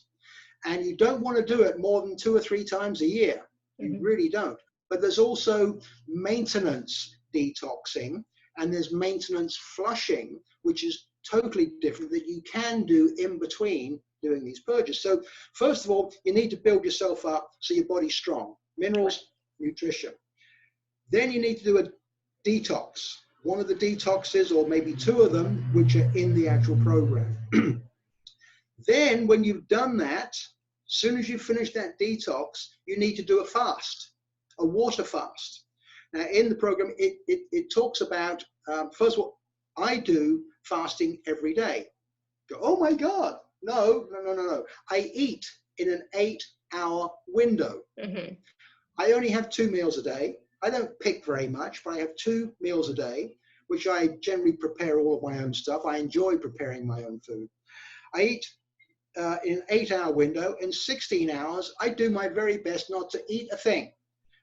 And you don't want to do it more than 2 or 3 times a year. You really don't. But there's also maintenance detoxing, and there's maintenance flushing, which is totally different, that you can do in between doing these purges. So first of all, you need to build yourself up so your body's strong. Minerals, nutrition. Then you need to do a detox. One of the detoxes, or maybe 2 of them, which are in the actual program. Then when you've done that, as soon as you finish that detox, you need to do a fast, a water fast. Now in the program, it talks about, first of all, I do fasting every day. Go, oh my God, no. I eat in an 8-hour window. I only have 2 meals a day. I don't pick very much, but I have 2 meals a day, which I generally prepare all of my own stuff. I enjoy preparing my own food. I eat in an 8-hour window. In 16 hours, I do my very best not to eat a thing.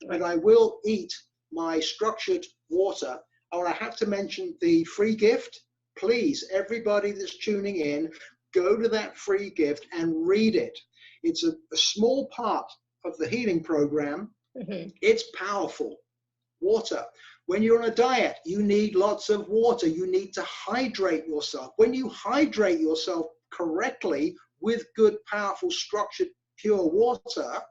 But I will eat my structured water. Oh, I have to mention the free gift. Please, everybody that's tuning in, go to that free gift and read it. It's a small part of the healing program. It's powerful. Water. When you're on a diet, you need lots of water. You need to hydrate yourself. When you hydrate yourself correctly with good, powerful, structured, pure water,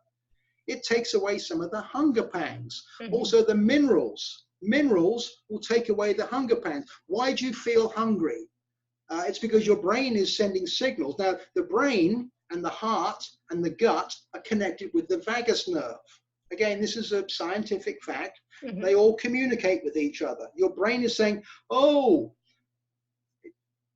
it takes away some of the hunger pangs. Also, the minerals. Minerals will take away the hunger pangs. Why do you feel hungry? It's because your brain is sending signals. Now, the brain and the heart and the gut are connected with the vagus nerve. Again, this is a scientific fact. They all communicate with each other. Your brain is saying, oh,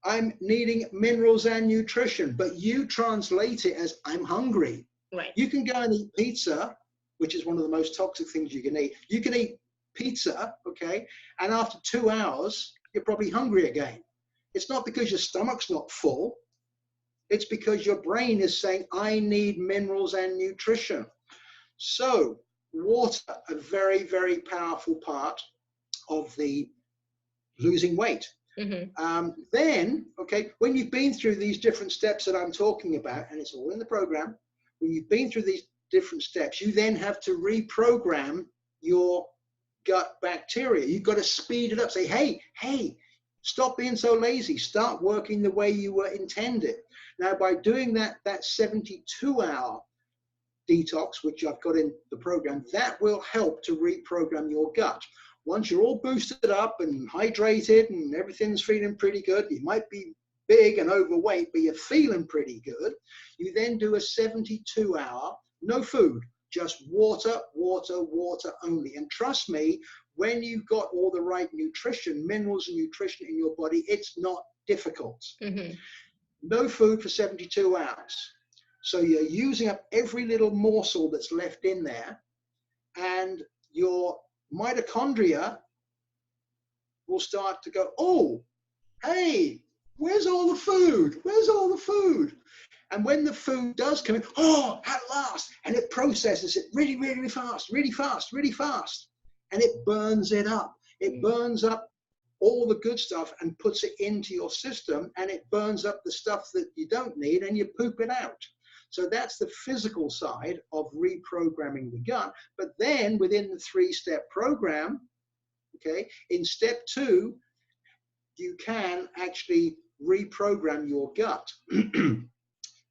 I'm needing minerals and nutrition, but you translate it as I'm hungry. Right. You can go and eat pizza, which is one of the most toxic things you can eat. You can eat pizza, okay, and after 2 hours, you're probably hungry again. It's not because your stomach's not full. It's because your brain is saying, I need minerals and nutrition. So water, a very, very powerful part of the losing weight. Then, okay, when you've been through these different steps that I'm talking about, and it's all in the program, when you've been through these different steps, you then have to reprogram your gut bacteria. You've got to speed it up. Say, hey, stop being so lazy. Start working the way you were intended. Now, by doing that 72-hour detox, which I've got in the program, that will help to reprogram your gut. Once you're all boosted up and hydrated and everything's feeling pretty good, you might be big and overweight, but you're feeling pretty good. You then do a 72-hour, no food, just water, water, water only. And trust me, when you've got all the right nutrition, minerals and nutrition in your body, it's not difficult. No food for 72 hours. So you're using up every little morsel that's left in there, and your mitochondria will start to go, oh, hey, where's all the food? Where's all the food? And when the food does come in, oh, at last, and it processes it really, really, really fast, really fast, really fast, and it burns it up. It burns up all the good stuff and puts it into your system, and it burns up the stuff that you don't need, and you poop it out. So that's the physical side of reprogramming the gut. But then within the 3-step program, okay, in step 2, you can actually reprogram your gut.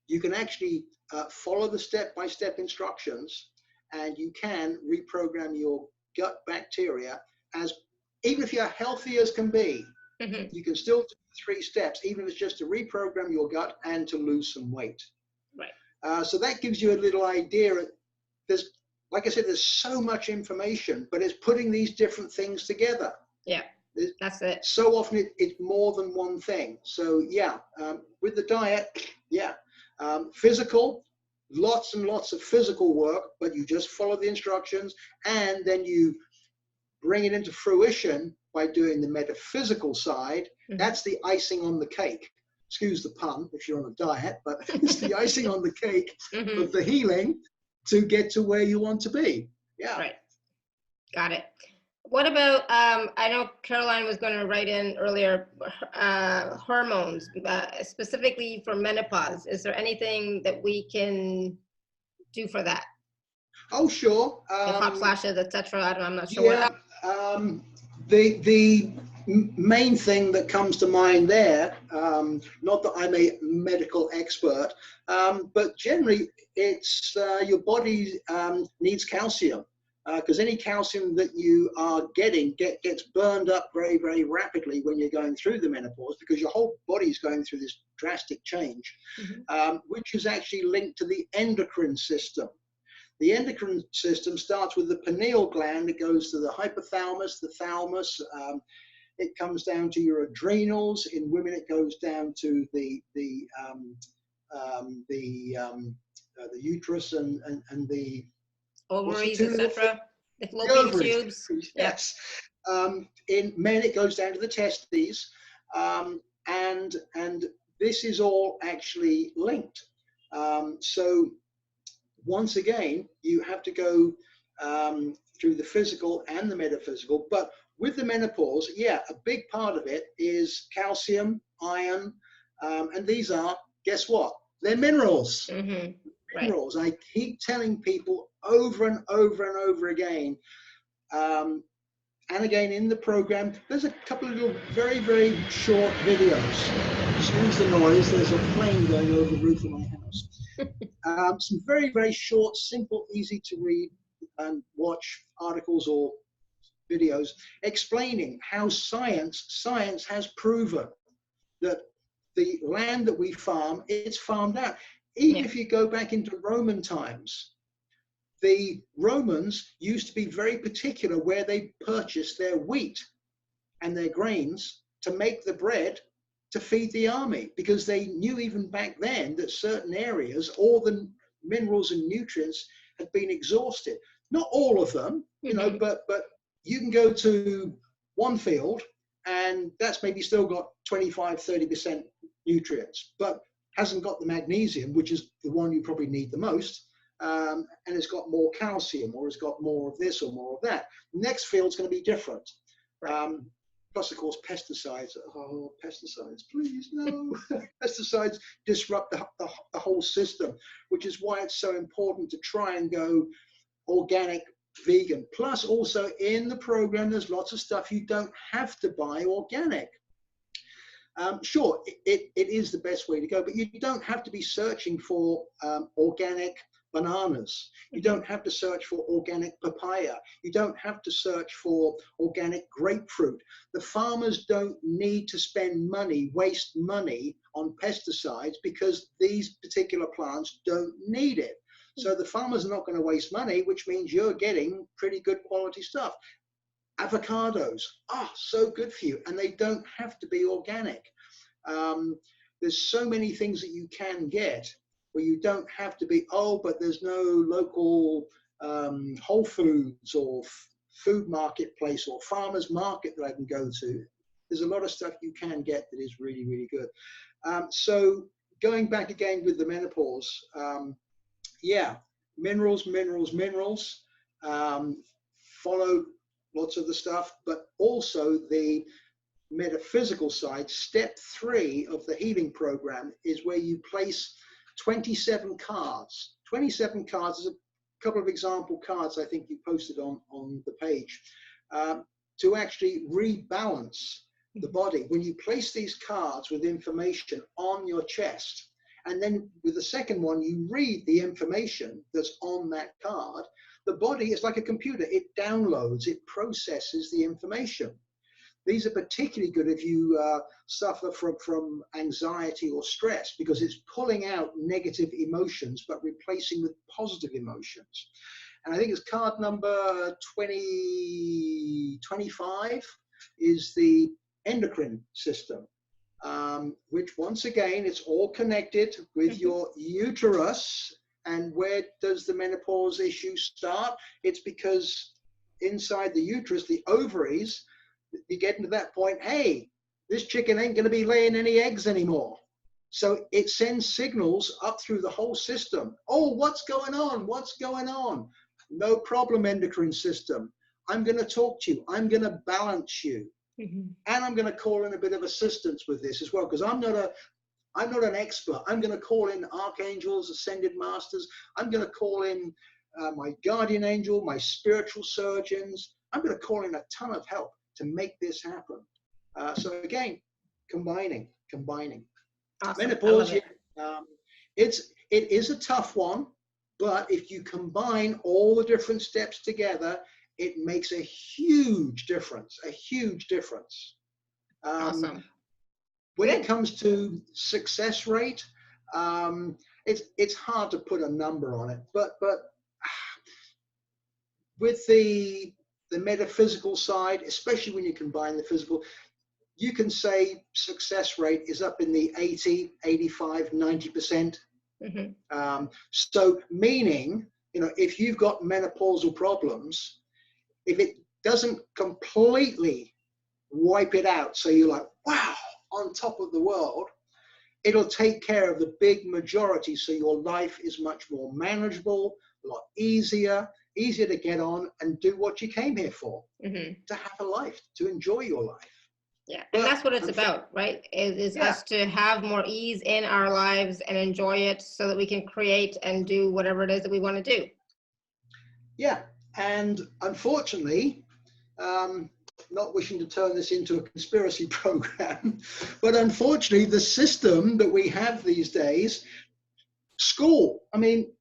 You can actually follow the step-by-step instructions, and you can reprogram your gut bacteria as, even if you're healthy as can be, you can still do 3 steps, even if it's just to reprogram your gut and to lose some weight. Right. So that gives you a little idea. There's, like I said, there's so much information, but it's putting these different things together. Yeah, that's it. So often it's more than one thing. So yeah, with the diet, yeah, physical, lots and lots of physical work, but you just follow the instructions, and then you bring it into fruition by doing the metaphysical side. That's the icing on the cake. Excuse the pun if you're on a diet, but it's the icing on the cake of the healing to get to where you want to be. Yeah. Right. Got it. What about, I know Caroline was going to write in earlier, hormones, specifically for menopause. Is there anything that we can do for that? Oh, sure. Hot flashes, etc. I'm not sure. Yeah. The main thing that comes to mind there, not that I'm a medical expert, but generally it's your body needs calcium, because any calcium that you are getting gets burned up very, very rapidly when you're going through the menopause, because your whole body's going through this drastic change, which is actually linked to the endocrine system. The endocrine system starts with the pineal gland. It goes to the hypothalamus, the thalamus. It comes down to your adrenals. In women, it goes down to the uterus and the ovaries, etc. The fallopian tubes. Yes. In men, it goes down to the testes, and this is all actually linked. So once again, you have to go through the physical and the metaphysical. But with the menopause, yeah, a big part of it is calcium, iron, and these are, guess what? They're minerals. Minerals. Right. I keep telling people over and over and over again. And again, in the program, there's a couple of little very, very short videos. Excuse the noise. There's a plane going over the roof of my house. Some very, very short, simple, easy to read and watch articles or videos explaining how science has proven that the land that we farm, it's farmed out. Even if you go back into Roman times, the Romans used to be very particular where they purchased their wheat and their grains to make the bread to feed the army, because they knew even back then that certain areas, all the minerals and nutrients had been exhausted. Not all of them, you know, but you can go to one field and that's maybe still got 25-30% nutrients, but hasn't got the magnesium, which is the one you probably need the most, and it's got more calcium, or it's got more of this or more of that. The next field's going to be different. Plus, of course, pesticides. Oh, pesticides, please, no. Pesticides disrupt the whole system, which is why it's so important to try and go organic, vegan. Plus, also in the program, there's lots of stuff you don't have to buy organic. Sure, it is the best way to go, but you don't have to be searching for organic bananas. You don't have to search for organic papaya. You don't have to search for organic grapefruit. The farmers don't need to spend money, waste money on pesticides, because these particular plants don't need it. So the farmers are not going to waste money, which means you're getting pretty good quality stuff. Avocados, so good for you, and they don't have to be organic. There's so many things that you can get where you don't have to be, but there's no local Whole Foods or food marketplace or farmer's market that I can go to. There's a lot of stuff you can get that is really, really good. So going back again with the menopause, yeah, minerals, follow lots of the stuff, but also the metaphysical side. Step 3 of the healing program is where you place 27 cards. 27 cards is a couple of example cards I think you posted on the page, to actually rebalance the body. When you place these cards with information on your chest, and then with the second one, you read the information that's on that card, the body is like a computer. It downloads, it processes the information. These are particularly good if you suffer from anxiety or stress, because it's pulling out negative emotions, but replacing with positive emotions. And I think it's card number 25 is the endocrine system, which once again, it's all connected with your uterus. And where does the menopause issue start? It's because inside the uterus, the ovaries, you get into that point, hey, this chicken ain't going to be laying any eggs anymore. So it sends signals up through the whole system. Oh, what's going on? What's going on? No problem, endocrine system. I'm going to talk to you. I'm going to balance you. And I'm going to call in a bit of assistance with this as well, because I'm not an expert. I'm going to call in archangels, ascended masters. I'm going to call in my guardian angel, my spiritual surgeons. I'm going to call in a ton of help to make this happen. So again, combining. Awesome. Menopause, it is a tough one, but if you combine all the different steps together, it makes a huge difference, Awesome. When it comes to success rate, it's hard to put a number on it, but with the metaphysical side, especially when you combine the physical, you can say success rate is up in the 80, 85, 90%. So meaning, if you've got menopausal problems, if it doesn't completely wipe it out, so you're like, wow, on top of the world, it'll take care of the big majority. So your life is much more manageable, a lot easier to get on and do what you came here for, to have a life, to enjoy your life. Yeah, and that's what it's about, right? Is us to have more ease in our lives and enjoy it so that we can create and do whatever it is that we want to do. Yeah, and unfortunately, not wishing to turn this into a conspiracy program, but unfortunately, the system that we have these days, school, I mean,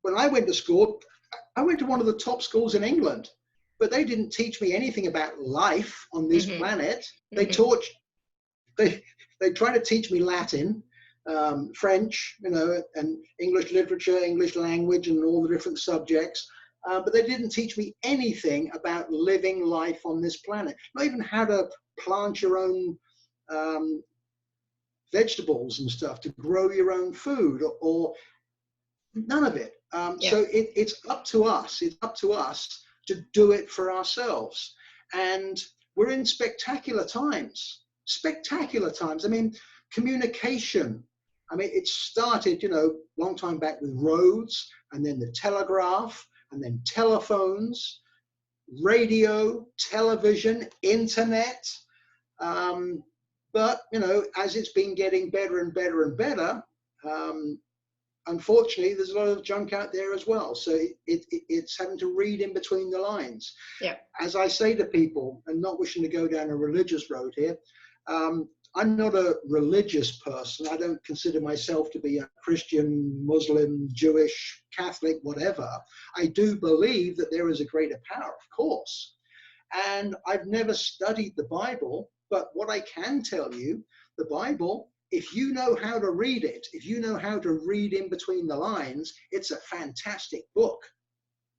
when I went to school, I went to one of the top schools in England, but they didn't teach me anything about life on this planet. They tried to teach me Latin, French, and English literature, English language, and all the different subjects. But they didn't teach me anything about living life on this planet. Not even how to plant your own vegetables and stuff, to grow your own food, or none of it. So it's up to us. It's up to us to do it for ourselves. And we're in spectacular times. I mean, communication. I mean, it started, long time back with roads, and then the telegraph, and then telephones, radio, television, internet. But, as it's been getting better and better and better, unfortunately, there's a lot of junk out there as well. So it's having to read in between the lines. Yeah. As I say to people, and not wishing to go down a religious road here, I'm not a religious person. I don't consider myself to be a Christian, Muslim, Jewish, Catholic, whatever. I do believe that there is a greater power, of course. And I've never studied the Bible, but what I can tell you, the Bible, if you know how to read it, if you know how to read in between the lines, it's a fantastic book.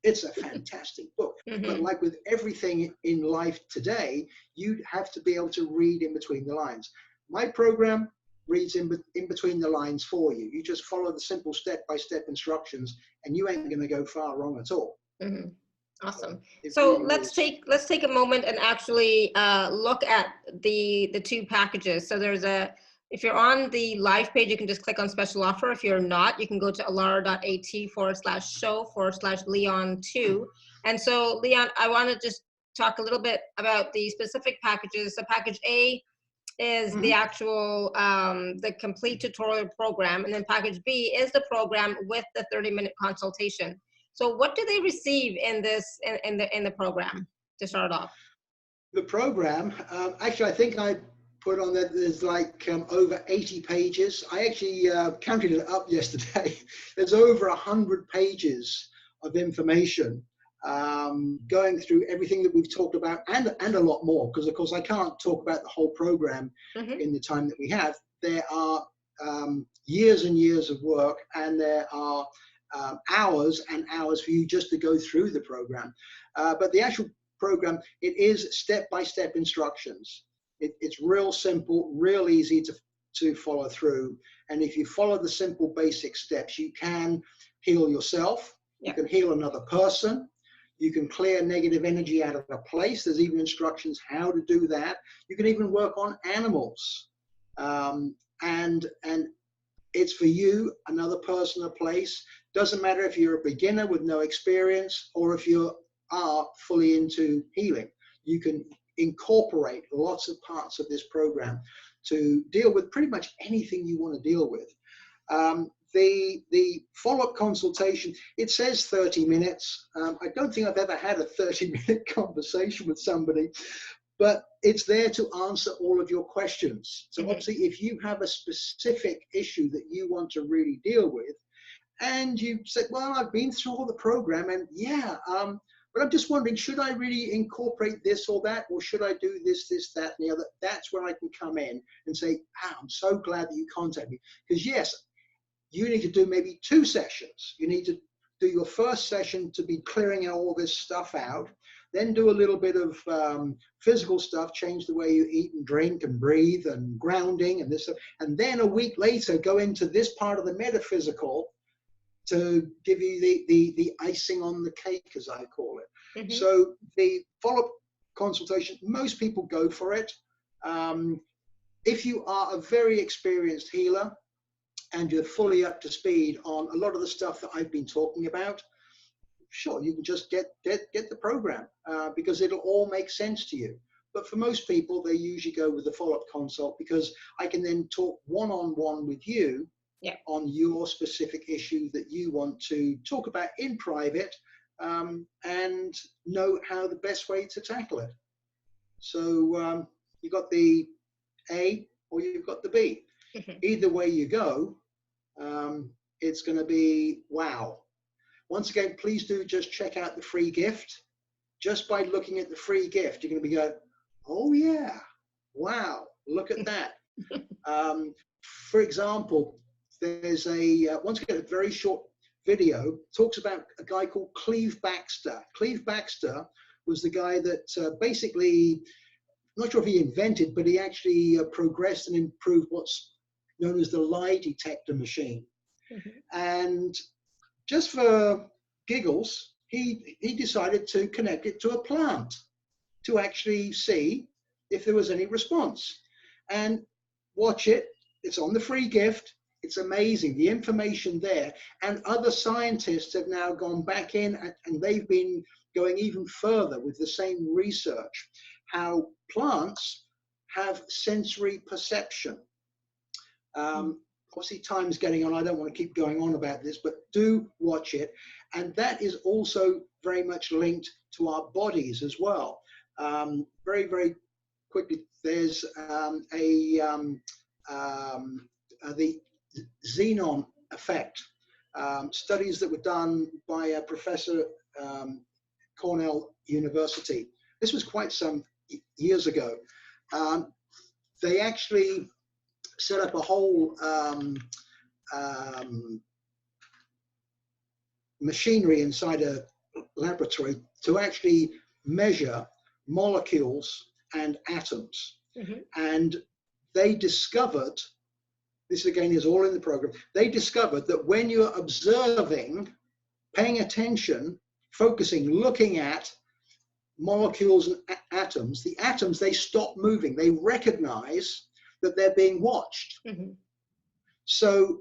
It's a fantastic book. But like with everything in life today, you have to be able to read in between the lines. My program reads in between the lines for you. You just follow the simple step-by-step instructions, and you ain't going to go far wrong at all. Awesome. So let's take a moment and actually look at the two packages. So there's a If you're on the live page, you can just click on special offer. If you're not, you can go to alara.at/show/Leon2. And so, Leon, I want to just talk a little bit about the specific packages. So package A is the actual, the complete tutorial program. And then package B is the program with the 30-minute consultation. So what do they receive in this, in the program to start off? The program, actually, I think I put on that there's like over 80 pages. I actually counted it up yesterday. There's over 100 pages of information going through everything that we've talked about and a lot more, because of course I can't talk about the whole program in the time that we have. There are years and years of work, and there are hours and hours for you just to go through the program. But the actual program, it is step-by-step instructions. It's real simple, real easy to follow through. And if you follow the simple basic steps, you can heal yourself, you can heal another person, you can clear negative energy out of a place. There's even instructions how to do that. You can even work on animals. And it's for you, another person, a place. Doesn't matter if you're a beginner with no experience or if you are fully into healing. You can incorporate lots of parts of this program to deal with pretty much anything you want to deal with. The follow-up consultation, it says 30 minutes. I don't think I've ever had a 30-minute conversation with somebody, but it's there to answer all of your questions. So obviously, if you have a specific issue that you want to really deal with, and you said, well, I've been through all the program, and but I'm just wondering, should I really incorporate this or that, or should I do this, that, and the other? That's where I can come in and say, I'm so glad that you contacted me. Because yes, you need to do maybe 2 sessions. You need to do your first session to be clearing all this stuff out, then do a little bit of physical stuff, change the way you eat and drink and breathe and grounding and this stuff. And then a week later, go into this part of the metaphysical to give you the icing on the cake, as I call it. So the follow-up consultation, most people go for it. If you are a very experienced healer and you're fully up to speed on a lot of the stuff that I've been talking about, sure, you can just get the program because it'll all make sense to you. But for most people, they usually go with the follow-up consult because I can then talk one-on-one with you on your specific issue that you want to talk about in private, and know how the best way to tackle it. So you've got the A or you've got the B. Either way you go, it's going to be wow. Once again, please do just check out the free gift. Just by looking at the free gift, you're going to be going, oh yeah, wow, look at that. For example, there's once again, a very short video, talks about a guy called Cleve Baxter. Cleve Baxter was the guy that basically, I'm not sure if he invented, but he actually progressed and improved what's known as the lie detector machine. And just for giggles, he decided to connect it to a plant to actually see if there was any response. And watch it. It's on the free gift. It's amazing, the information there. And other scientists have now gone back in and they've been going even further with the same research, how plants have sensory perception. Obviously, time's getting on. I don't want to keep going on about this, but do watch it. And that is also very much linked to our bodies as well. Very, very quickly, there's the xenon effect. Studies that were done by a professor Cornell University. This was quite some years ago. They actually set up a whole machinery inside a laboratory to actually measure molecules and atoms. And they discovered, this again is all in the program, they discovered that when you're observing, paying attention, focusing, looking at molecules and atoms, the atoms, they stop moving. They recognize that they're being watched. Mm-hmm. So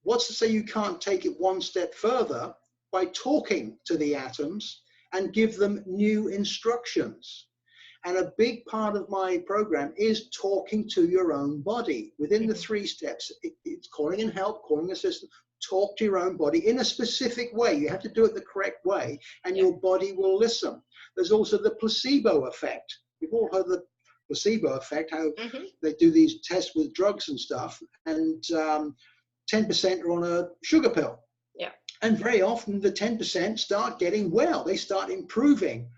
what's to say you can't take it one step further by talking to the atoms and give them new instructions? And a big part of my program is talking to your own body. Within the 3 steps, it's calling in help, calling assistance. Talk to your own body in a specific way. You have to do it the correct way, and your body will listen. There's also the placebo effect. We've all heard the placebo effect, how they do these tests with drugs and stuff, and 10% are on a sugar pill. Yeah. And very often the 10% start getting well. They start improving.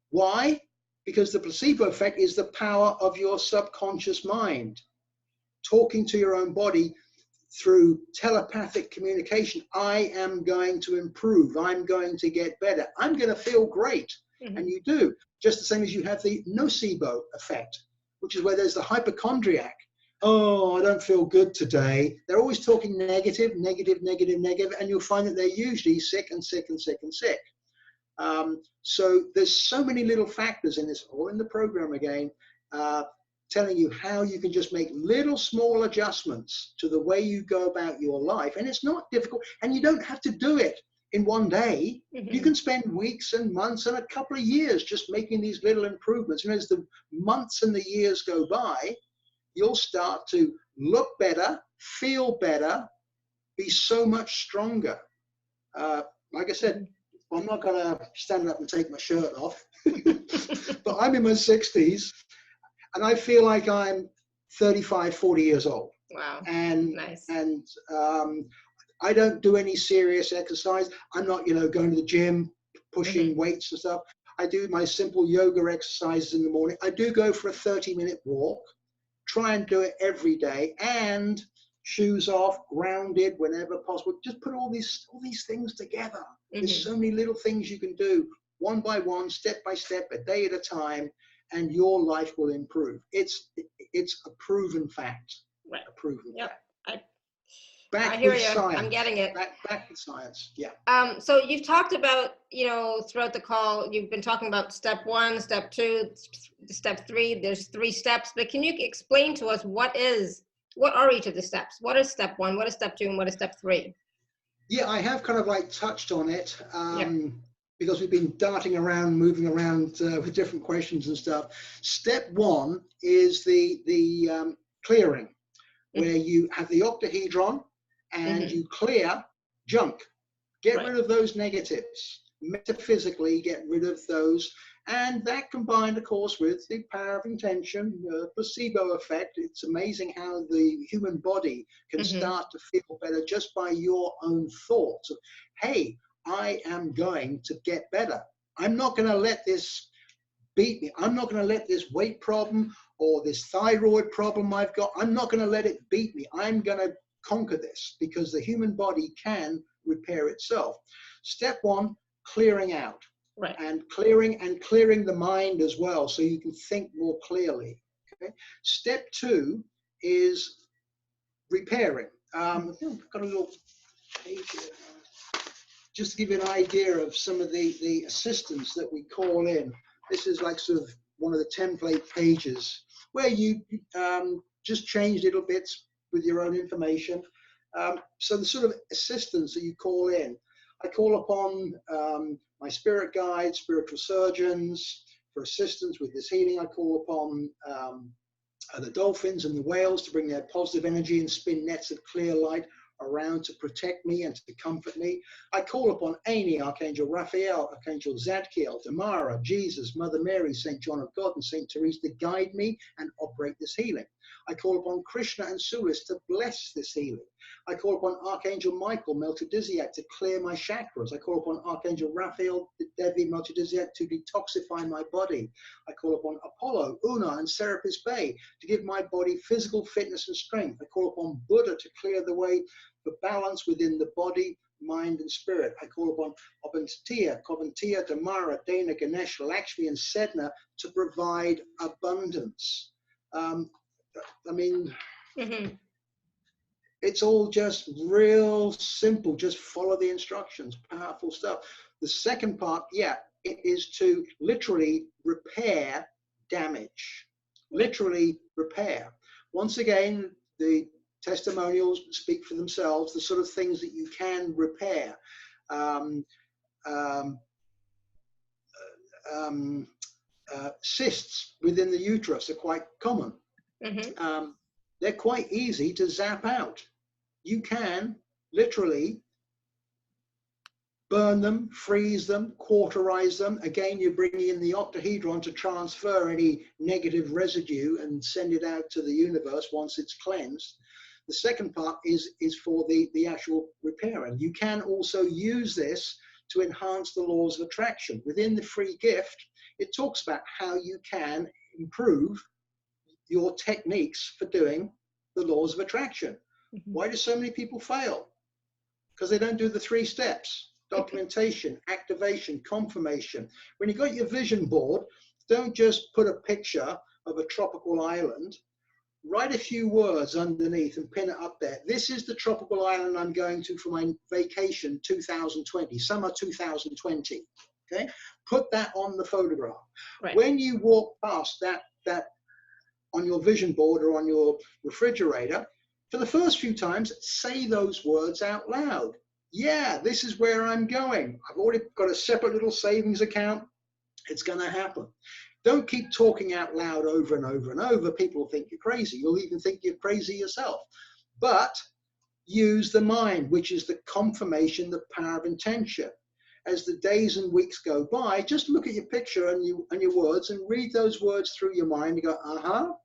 Why? Because the placebo effect is the power of your subconscious mind. Talking to your own body through telepathic communication. I am going to improve. I'm going to get better. I'm going to feel great. And you do. Just the same as you have the nocebo effect, which is where there's the hypochondriac. Oh, I don't feel good today. They're always talking negative, negative, negative, negative, and you'll find that they're usually sick and sick and sick and sick. So there's so many little factors in this, all in the program again, telling you how you can just make little small adjustments to the way you go about your life. And it's not difficult, and you don't have to do it in one day. You can spend weeks and months and a couple of years just making these little improvements. And as the months and the years go by, you'll start to look better, feel better, be so much stronger. Like I said, I'm not going to stand up and take my shirt off, but I'm in my 60s and I feel like I'm 35, 40 years old. Wow. And, nice. And I don't do any serious exercise. I'm not, going to the gym, pushing weights and stuff. I do my simple yoga exercises in the morning. I do go for a 30-minute walk, try and do it every day, and shoes off, grounded whenever possible. Just put all these things together. There's so many little things you can do, one by one, step by step, a day at a time, and your life will improve. It's a proven fact. Right. A proven fact. I hear you. Science. I'm getting it. Back with science. Yeah. So you've talked about, throughout the call, you've been talking about step 1, step 2, step 3. There's 3 steps, but can you explain to us what are each of the steps? What is step 1? What is step 2? And what is step 3? Yeah, I have kind of touched on it because we've been darting around, moving around with different questions and stuff. Step 1 is the clearing, where you have the octahedron and you clear junk. Get rid of those negatives. Metaphysically, get rid of those. And that combined, of course, with the power of intention, the placebo effect, it's amazing how the human body can start to feel better just by your own thoughts of, hey, I am going to get better. I'm not going to let this beat me. I'm not going to let this weight problem or this thyroid problem I've got, I'm not going to let it beat me. I'm going to conquer this, because the human body can repair itself. Step 1, clearing out. Right. And clearing the mind as well, so you can think more clearly. Okay. Step 2 is repairing. I've got a little page here, just to give you an idea of some of the assistance that we call in. This is like sort of one of the template pages where you just change little bits with your own information. So the sort of assistance that you call in, I call upon my spirit guides, spiritual surgeons for assistance with this healing. I call upon the dolphins and the whales to bring their positive energy and spin nets of clear light around to protect me and to comfort me. I call upon Amy, Archangel Raphael, Archangel Zadkiel, Tamara, Jesus, Mother Mary, St. John of God, and St. Therese to guide me and operate this healing. I call upon Krishna and Sulis to bless this healing. I call upon Archangel Michael, Melchizedek, to clear my chakras. I call upon Archangel Raphael, Devi, Melchizedek to detoxify my body. I call upon Apollo, Una, and Serapis Bey to give my body physical fitness and strength. I call upon Buddha to clear the way for balance within the body, mind, and spirit. I call upon Kovantiya, Damara, Dana, Ganesh, Lakshmi, and Sedna to provide abundance. I mean, it's all just real simple. Just follow the instructions. Powerful stuff. The second part, it is to literally repair damage. Literally repair. once again, the testimonials speak for themselves, the sort of things that you can repair. Cysts within the uterus are quite common. They're quite easy to zap out. You can literally burn them, freeze them, cauterize them. Again, you're bringing in the octahedron to transfer any negative residue and send it out to the universe once it's cleansed. The second part is for the actual repair. And you can also use this to enhance the laws of attraction. Within the free gift, it talks about how you can improve your techniques for doing the laws of attraction. Why do so many people fail? Because they don't do the 3 steps: documentation, activation, confirmation. When you got your vision board, don't just put a picture of a tropical island. Write a few words underneath and pin it up there. This is the tropical island I'm going to for my vacation 2020, summer 2020. Okay, put that on the photograph. Right. When you walk past that on your vision board or on your refrigerator, for the first few times, say those words out loud. Yeah, this is where I'm going. I've already got a separate little savings account. It's going to happen. Don't keep talking out loud over and over and over. People will think you're crazy. You'll even think you're crazy yourself. But use the mind, which is the confirmation, the power of intention. As the days and weeks go by, just look at your picture and your words and read those words through your mind. You go,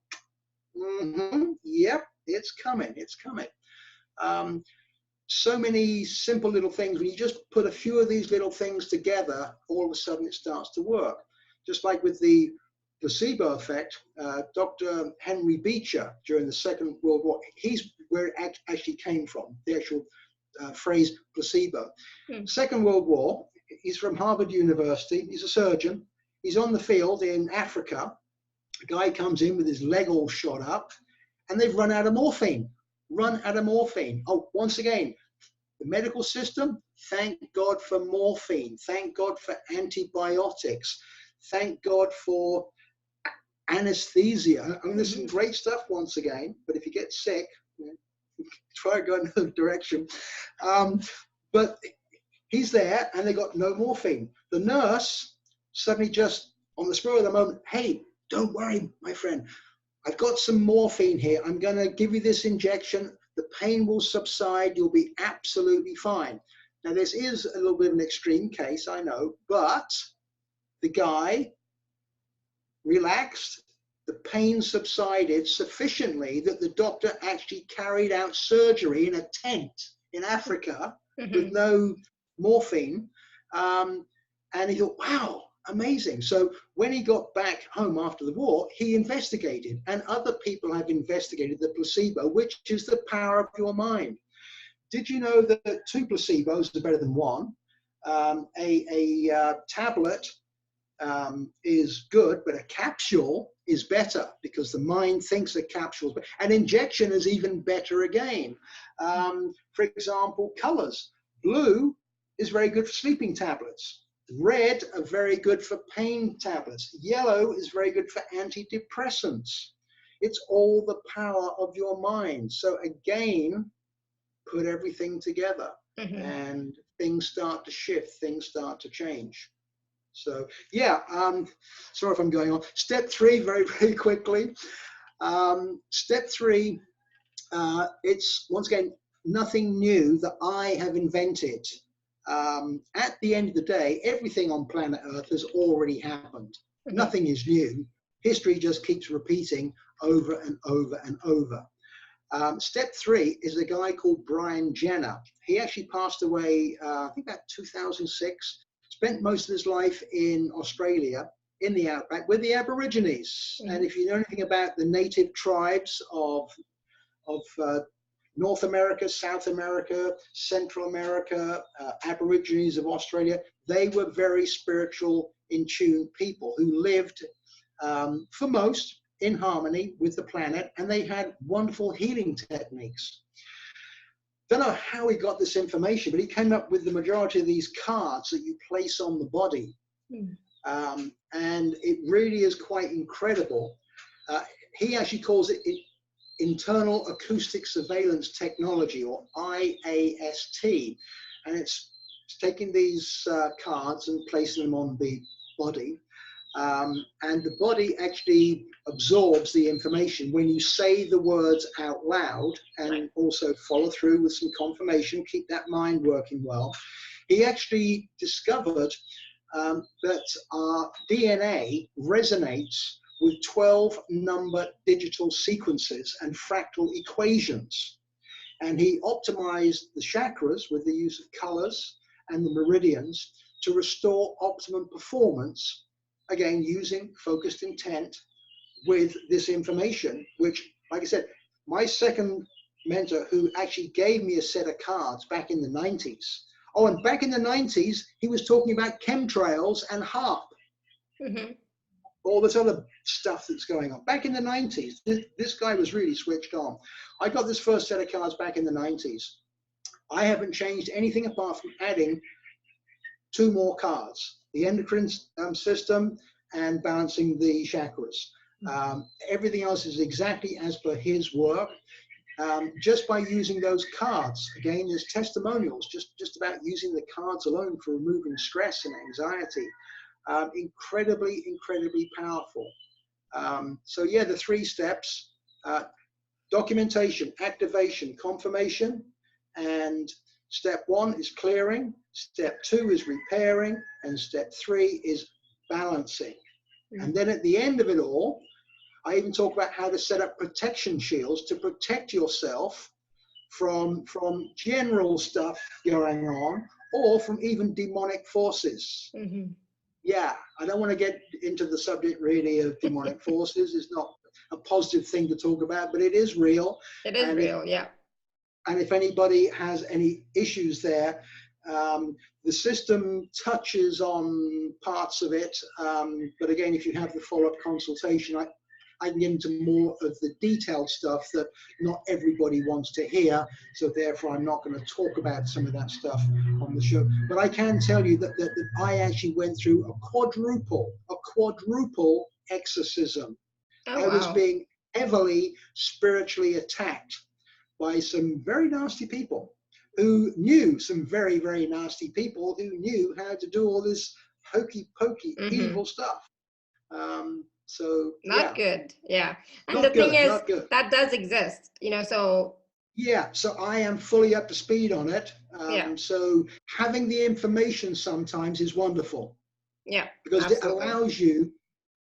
yep, it's coming, it's coming. So many simple little things. When you just put a few of these little things together, all of a sudden it starts to work. Just like with the placebo effect, Dr. Henry Beecher during the Second World War, he's where it actually came from, the actual phrase placebo. Second World War, he's from Harvard University, he's a surgeon, he's on the field in Africa. A guy comes in with his leg all shot up, and they've run out of morphine. Oh, once again, the medical system, thank God for morphine, thank God for antibiotics, thank God for anesthesia. I mean, there's some great stuff once again, but if you get sick, try to go another direction. But he's there and they got no morphine. The nurse suddenly just on the spur of the moment, hey, don't worry, my friend. I've got some morphine here. I'm going to give you this injection. The pain will subside. You'll be absolutely fine. Now, this is a little bit of an extreme case, I know, but the guy relaxed. The pain subsided sufficiently that the doctor actually carried out surgery in a tent in Africa with no morphine. And he thought, wow, amazing. So when he got back home after the war, he investigated, and other people have investigated the placebo, which is the power of your mind. Did you know that 2 placebos are better than 1? A tablet is good, but a capsule is better because the mind thinks a capsule is better. An injection is even better again. For example, colors. Blue is very good for sleeping tablets. Red are very good for pain tablets. Yellow is very good for antidepressants. It's all the power of your mind. So again, put everything together and things start to shift, things start to change. So yeah, sorry if I'm going on. Step 3, very, very quickly. Step 3, it's once again, nothing new that I have invented. At the end of the day, everything on planet Earth has already happened. Nothing is new. History just keeps repeating over and over and over. Step 3 is a guy called Brian Jenner. He actually passed away, I think about 2006. Spent most of his life in Australia, in the outback, with the Aborigines. And if you know anything about the native tribes of North America, South America, Central America, Aborigines of Australia, they were very spiritual, in tune people who lived, for most, in harmony with the planet, and they had wonderful healing techniques. Don't know how he got this information, but he came up with the majority of these cards that you place on the body. And it really is quite incredible. He actually calls it internal acoustic surveillance technology, or IAST, and it's taking these cards and placing them on the body, and the body actually absorbs the information when you say the words out loud, and also follow through with some confirmation, keep that mind working well. He actually discovered that our DNA resonates with 12 number digital sequences and fractal equations. And he optimized the chakras with the use of colors and the meridians to restore optimum performance, again, using focused intent with this information, which, like I said, my second mentor, who actually gave me a set of cards back in the 90s. Oh, and back in the 90s, he was talking about chemtrails and HARP. All this other stuff that's going on. Back in the 90s, this guy was really switched on. I got this first set of cards back in the 90s. I haven't changed anything apart from adding 2 more cards, the endocrine system and balancing the chakras. Everything else is exactly as per his work. Just by using those cards, again, there's testimonials just about using the cards alone for removing stress and anxiety. Incredibly, incredibly powerful. So yeah, the 3 steps: documentation, activation, confirmation, and step 1 is clearing, step 2 is repairing, and step 3 is balancing. And then at the end of it all, I even talk about how to set up protection shields to protect yourself from general stuff going on, or from even demonic forces. Yeah, I don't want to get into the subject really of demonic forces. It's not a positive thing to talk about, but it is real. It is real, yeah. And if anybody has any issues there, the system touches on parts of it. But again, if you have the follow-up consultation, I can get into more of the detailed stuff that not everybody wants to hear. So therefore, I'm not going to talk about some of that stuff on the show. But I can tell you that I actually went through a quadruple exorcism. I was being heavily spiritually attacked by some very nasty people who knew, some very, very nasty people who knew how to do all this hokey pokey evil stuff. So not good. Yeah. And not the thing is, that does exist, you know, so. Yeah, so I am fully up to speed on it. So having the information sometimes is wonderful. Yeah. Because absolutely. it allows you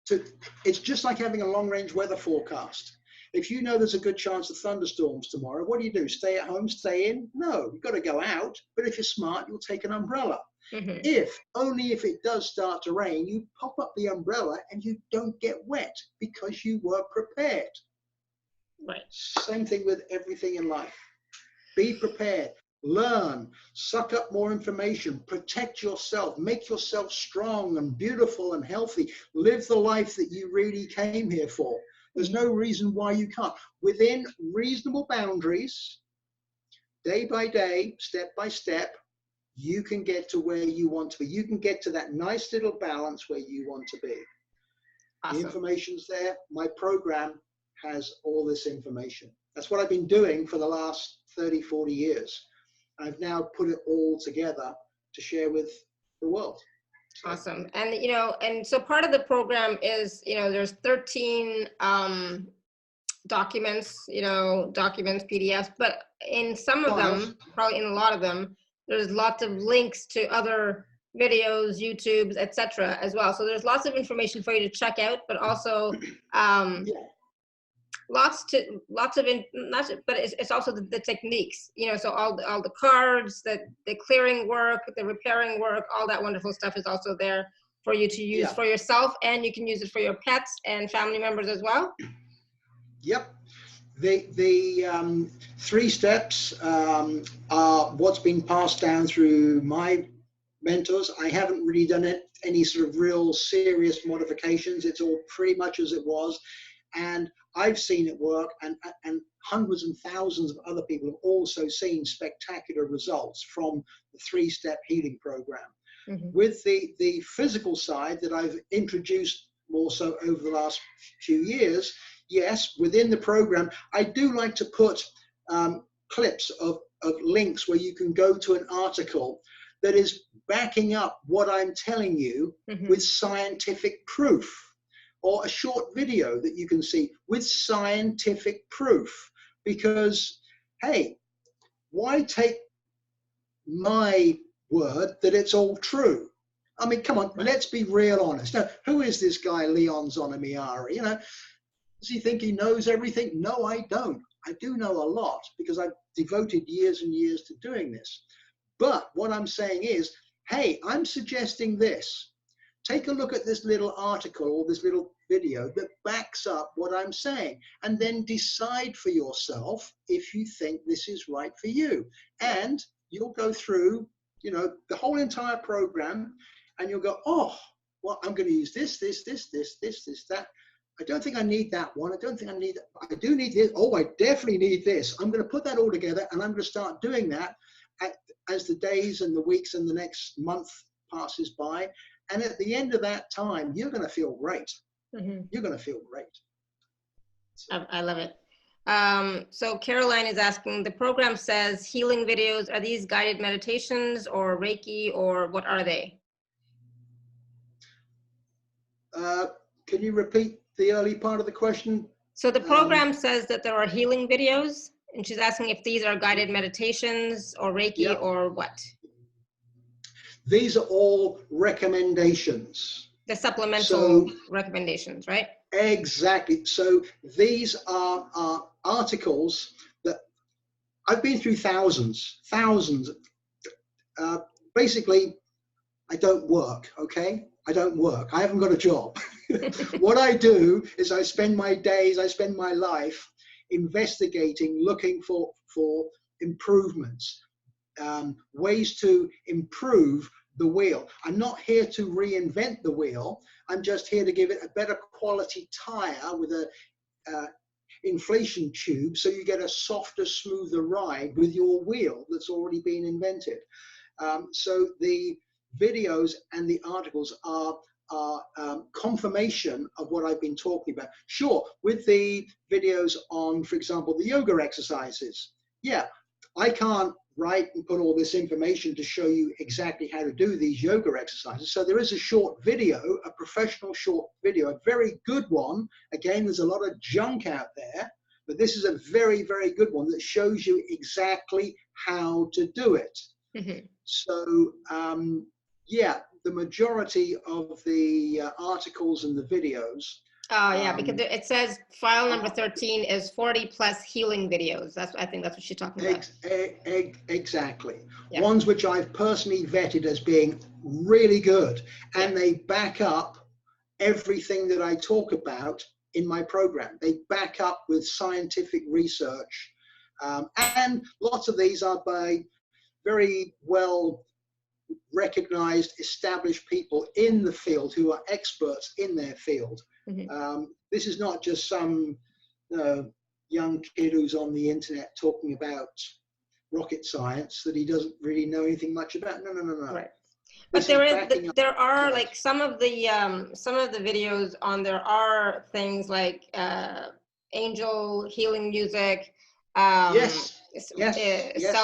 to, it's just like having a long range weather forecast. If you know there's a good chance of thunderstorms tomorrow, what do? Stay at home, stay in? No, you've got to go out. But if you're smart, you'll take an umbrella. Only if it does start to rain, you pop up the umbrella and you don't get wet because you were prepared. Right. Same thing with everything in life. Be prepared, learn, suck up more information, protect yourself, make yourself strong and beautiful and healthy. Live the life that you really came here for. There's no reason why you can't. Within reasonable boundaries, day by day, step by step, you can get to where you want to be. You can get to that nice little balance where you want to be. Awesome. The information's there. My program has all this information. That's what I've been doing for the last 30, 40 years. I've now put it all together to share with the world. So. Awesome. And, you know, and so part of the program is, you know, there's 13 documents, PDFs, but in some of them, probably in a lot of them, there's lots of links to other videos, YouTubes, etc. as well. So there's lots of information for you to check out, but also it's also the techniques, you know, so all the cards, the clearing work, the repairing work, all that wonderful stuff is also there for you to use for yourself, and you can use it for your pets and family members as well. Yep. The 3 steps are what's been passed down through my mentors. I haven't really done any sort of real serious modifications. It's all pretty much as it was. And I've seen it work, and hundreds and thousands of other people have also seen spectacular results from the 3-step healing program. With the physical side that I've introduced more so over the last few years yes, within the program, I do like to put clips of links where you can go to an article that is backing up what I'm telling you with scientific proof, or a short video that you can see with scientific proof. Because, hey, why take my word that it's all true? I mean, come on, let's be real honest. Now, who is this guy, Lyon Zonamyari? You know, does he think he knows everything? No, I don't. I do know a lot because I've devoted years and years to doing this. But what I'm saying is, hey, I'm suggesting this. Take a look at this little article or this little video that backs up what I'm saying, and then decide for yourself if you think this is right for you. And you'll go through, you know, the whole entire program, and you'll go, oh, well, I'm going to use this, that. I don't think I need that one. I don't think I need that. I do need this. Oh, I definitely need this. I'm going to put that all together, and I'm going to start doing that as the days and the weeks and the next month passes by. And at the end of that time, you're going to feel great. You're going to feel great. I love it. So Caroline is asking, the program says healing videos. Are these guided meditations or Reiki, or what are they? Can you repeat the early part of the question? So the program says that there are healing videos, and she's asking if these are guided meditations or Reiki or what? These are all recommendations. The supplemental recommendations, right? Exactly. So these are articles that I've been through thousands. Basically, I don't work, okay? I don't work. I haven't got a job. What I do is I spend my days, I spend my life investigating, looking for improvements, ways to improve the wheel. I'm not here to reinvent the wheel. I'm just here to give it a better quality tire with a inflation tube, so you get a softer, smoother ride with your wheel that's already been invented. So the videos and the articles are confirmation of what I've been talking about. Sure, with the videos on, for example, the yoga exercises, yeah, I can't write and put all this information to show you exactly how to do these yoga exercises. So there is a short video, a professional short video, a very good one. Again, there's a lot of junk out there, but this is a very, very good one that shows you exactly how to do it. So, yeah, the majority of the articles and the videos. Oh yeah, because it says file number 13 is 40 plus healing videos. I think that's what she's talking about. Exactly. Yeah. Ones which I've personally vetted as being really good, and they back up everything that I talk about in my program. They back up with scientific research, and lots of these are by very well recognized, established people in the field who are experts in their field. This is not just some young kid who's on the internet talking about rocket science that he doesn't really know anything much about. No. Right. But there are like some of the videos on there are things like angel healing music, cell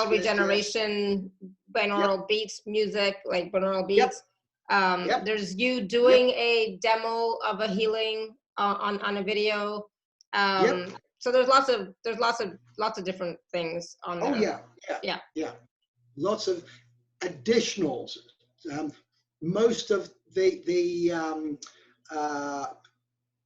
regeneration, binaural beats music, like binaural beats. There's you doing a demo of a healing on a video. So there's lots of different things on there. Yeah. Lots of additionals. Most of the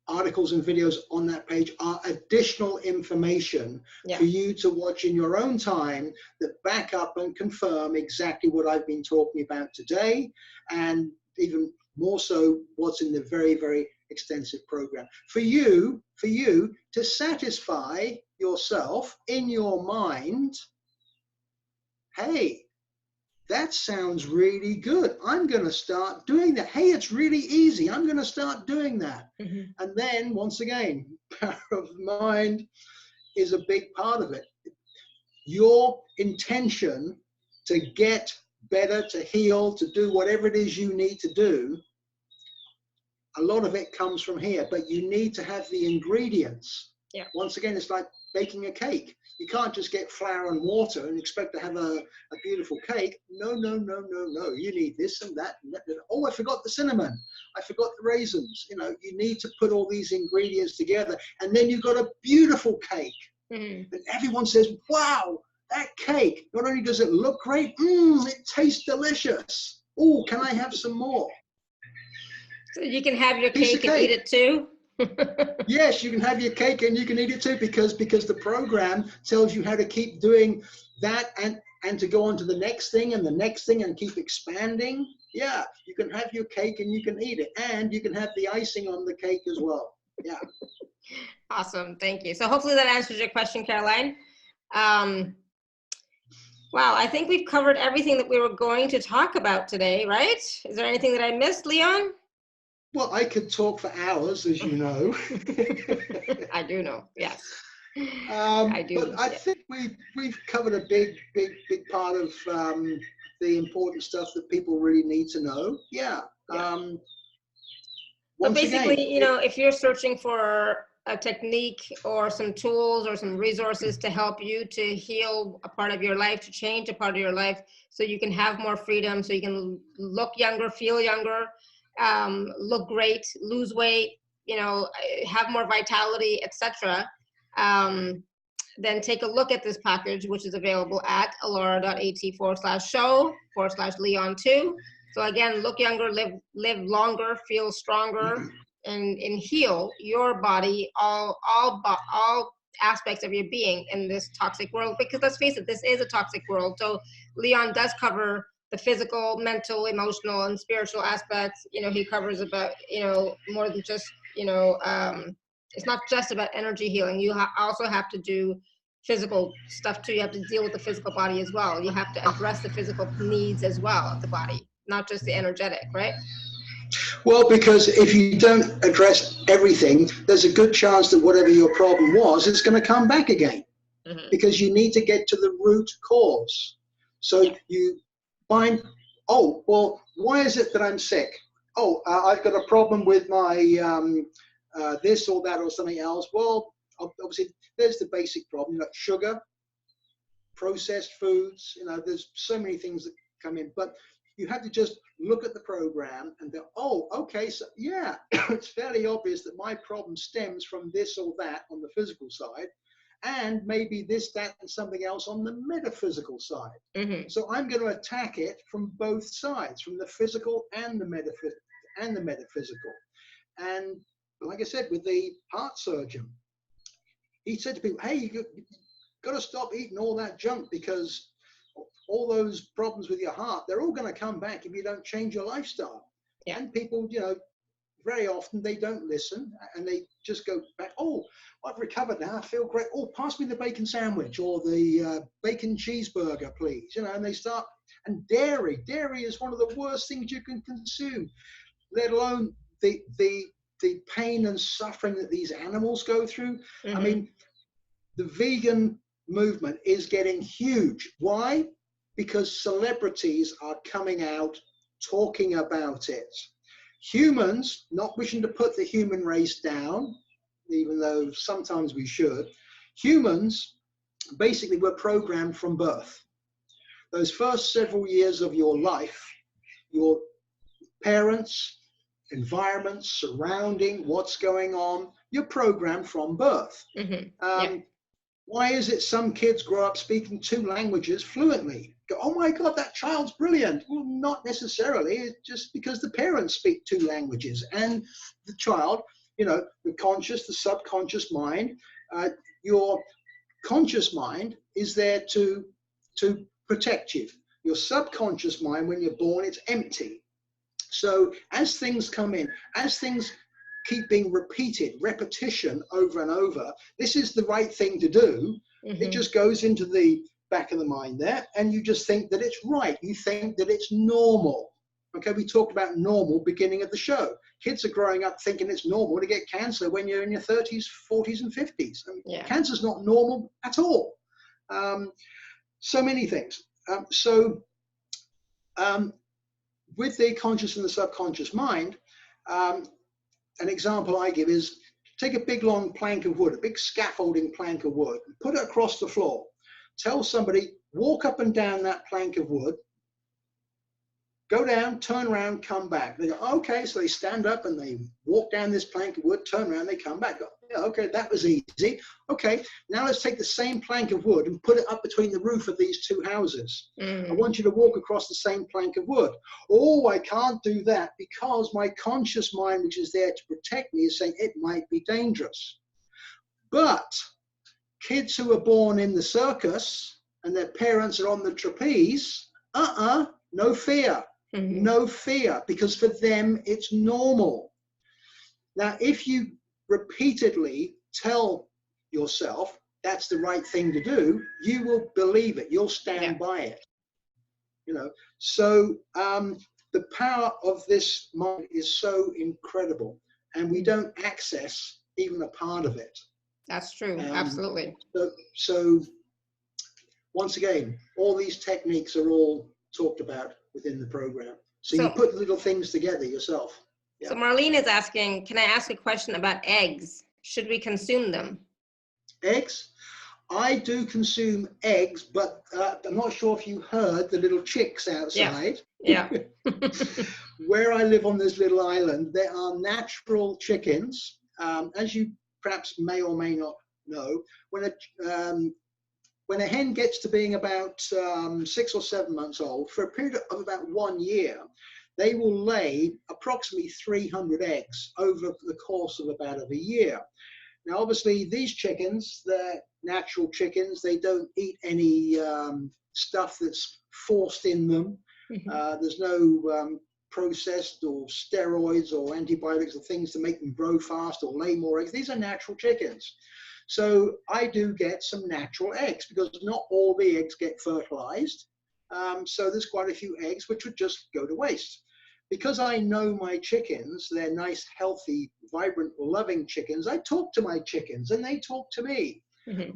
articles and videos on that page are additional information for you to watch in your own time that back up and confirm exactly what I've been talking about today, and even more so what's in the very, very extensive program. For you to satisfy yourself in your mind, hey, that sounds really good. I'm going to start doing that. Hey, it's really easy. I'm going to start doing that. And then, once again, power of mind is a big part of it. Your intention to get better, to heal, to do whatever it is you need to do, a lot of it comes from here, but you need to have the ingredients. Yeah. Once again, it's like baking a cake. You can't just get flour and water and expect to have a beautiful cake. No. You need this and that. Oh, I forgot the cinnamon. I forgot the raisins. You know, you need to put all these ingredients together, and then you've got a beautiful cake. And everyone says, wow, that cake, not only does it look great, it tastes delicious. Oh, can I have some more? So you can have your cake and eat it too? Yes, you can have your cake and you can eat it too, because the program tells you how to keep doing that and to go on to the next thing and the next thing and keep expanding. Yeah, you can have your cake and you can eat it, and you can have the icing on the cake as well. Yeah. Awesome. Thank you. So hopefully that answers your question, Caroline. Wow, I think we've covered everything that we were going to talk about today, right? Is there anything that I missed, Leon? Well, I could talk for hours, as you know. I do know, yes. I do. But I think we've covered a big part of the important stuff that people really need to know. Yeah. So basically, you know, if you're searching for a technique or some tools or some resources to help you to heal a part of your life, to change a part of your life, so you can have more freedom, so you can look younger, feel younger, look great, lose weight, you know, have more vitality, etc., then take a look at this package, which is available at alara.at/show/Leon2. So again, look younger, live longer, feel stronger, and heal your body, all aspects of your being in this toxic world. Because let's face it, this is a toxic world. So Leon does cover the physical, mental, emotional, and spiritual aspects. You know, he covers about, you know, more than just, you know, it's not just about energy healing. You also have to do physical stuff too. You have to deal with the physical body as well. You have to address the physical needs as well of the body, not just the energetic, right? Well, because if you don't address everything, there's a good chance that whatever your problem was, it's going to come back again. Because you need to get to the root cause. So you find, oh, well, why is it that I'm sick? Oh, I've got a problem with my this or that or something else. Well, obviously, there's the basic problem, like sugar, processed foods. You know, there's so many things that come in. But you have to just look at the program and go, oh, okay, so yeah, it's fairly obvious that my problem stems from this or that on the physical side, and maybe this, that, and something else on the metaphysical side. So I'm going to attack it from both sides, from the physical and the metaphysical. And like I said, with the heart surgeon, he said to people, hey, you got to stop eating all that junk, because all those problems with your heart, they're all going to come back if you don't change your lifestyle. And people, you know, very often they don't listen, and they just go back, oh, I've recovered now, I feel great. Oh, pass me the bacon sandwich or the bacon cheeseburger, please. You know, and they start, and dairy is one of the worst things you can consume, let alone the pain and suffering that these animals go through. I mean, the vegan movement is getting huge. Why? Because celebrities are coming out talking about it. Humans, not wishing to put the human race down, even though sometimes we should, humans basically were programmed from birth. Those first several years of your life, your parents, environment, surrounding, what's going on, you're programmed from birth. Why is it some kids grow up speaking 2 languages fluently? Go, oh my God, that child's brilliant. Well, not necessarily. It's just because the parents speak 2 languages, and the child, you know, the conscious, the subconscious mind, your conscious mind is there to protect you. Your subconscious mind, when you're born, it's empty. So as things come in, as things keep being repeated, repetition over and over, this is the right thing to do. It just goes into the back of the mind there, and you just think that it's right. You think that it's normal. Okay, we talked about normal beginning of the show. Kids are growing up thinking it's normal to get cancer when you're in your 30s, 40s, and 50s. Cancer's not normal at all. So many things. With the conscious and the subconscious mind, an example I give is take a big long plank of wood, a big scaffolding plank of wood, and put it across the floor. Tell somebody, walk up and down that plank of wood, go down, turn around, come back. They go, okay, so they stand up and they walk down this plank of wood, turn around, they come back. Go, yeah, okay, that was easy. Okay, now let's take the same plank of wood and put it up between the roof of these two houses. I want you to walk across the same plank of wood. Oh, I can't do that because my conscious mind, which is there to protect me, is saying it might be dangerous. But kids who are born in the circus and their parents are on the trapeze, no fear. No fear, because for them it's normal. Now, if you repeatedly tell yourself that's the right thing to do, you will believe it. You'll stand by it. You know, so the power of this mind is so incredible, and we don't access even a part of it. That's true. Absolutely. So once again, all these techniques are all talked about within the program. So you put little things together yourself. Yeah. So Marlene is asking, can I ask a question about eggs? Should we consume them? Eggs? I do consume eggs, but I'm not sure if you heard the little chicks outside. Yeah. Where I live on this little island, there are natural chickens. As you perhaps may or may not know, when a hen gets to being about 6 or 7 months old, for a period of about 1 year, they will lay approximately 300 eggs over the course of about a year. Now, obviously, these chickens, they're natural chickens. They don't eat any stuff that's forced in them. There's no processed or steroids or antibiotics or things to make them grow fast or lay more eggs. These are natural chickens. So I do get some natural eggs because not all the eggs get fertilized. So there's quite a few eggs which would just go to waste. Because I know my chickens, they're nice, healthy, vibrant, loving chickens, I talk to my chickens and they talk to me.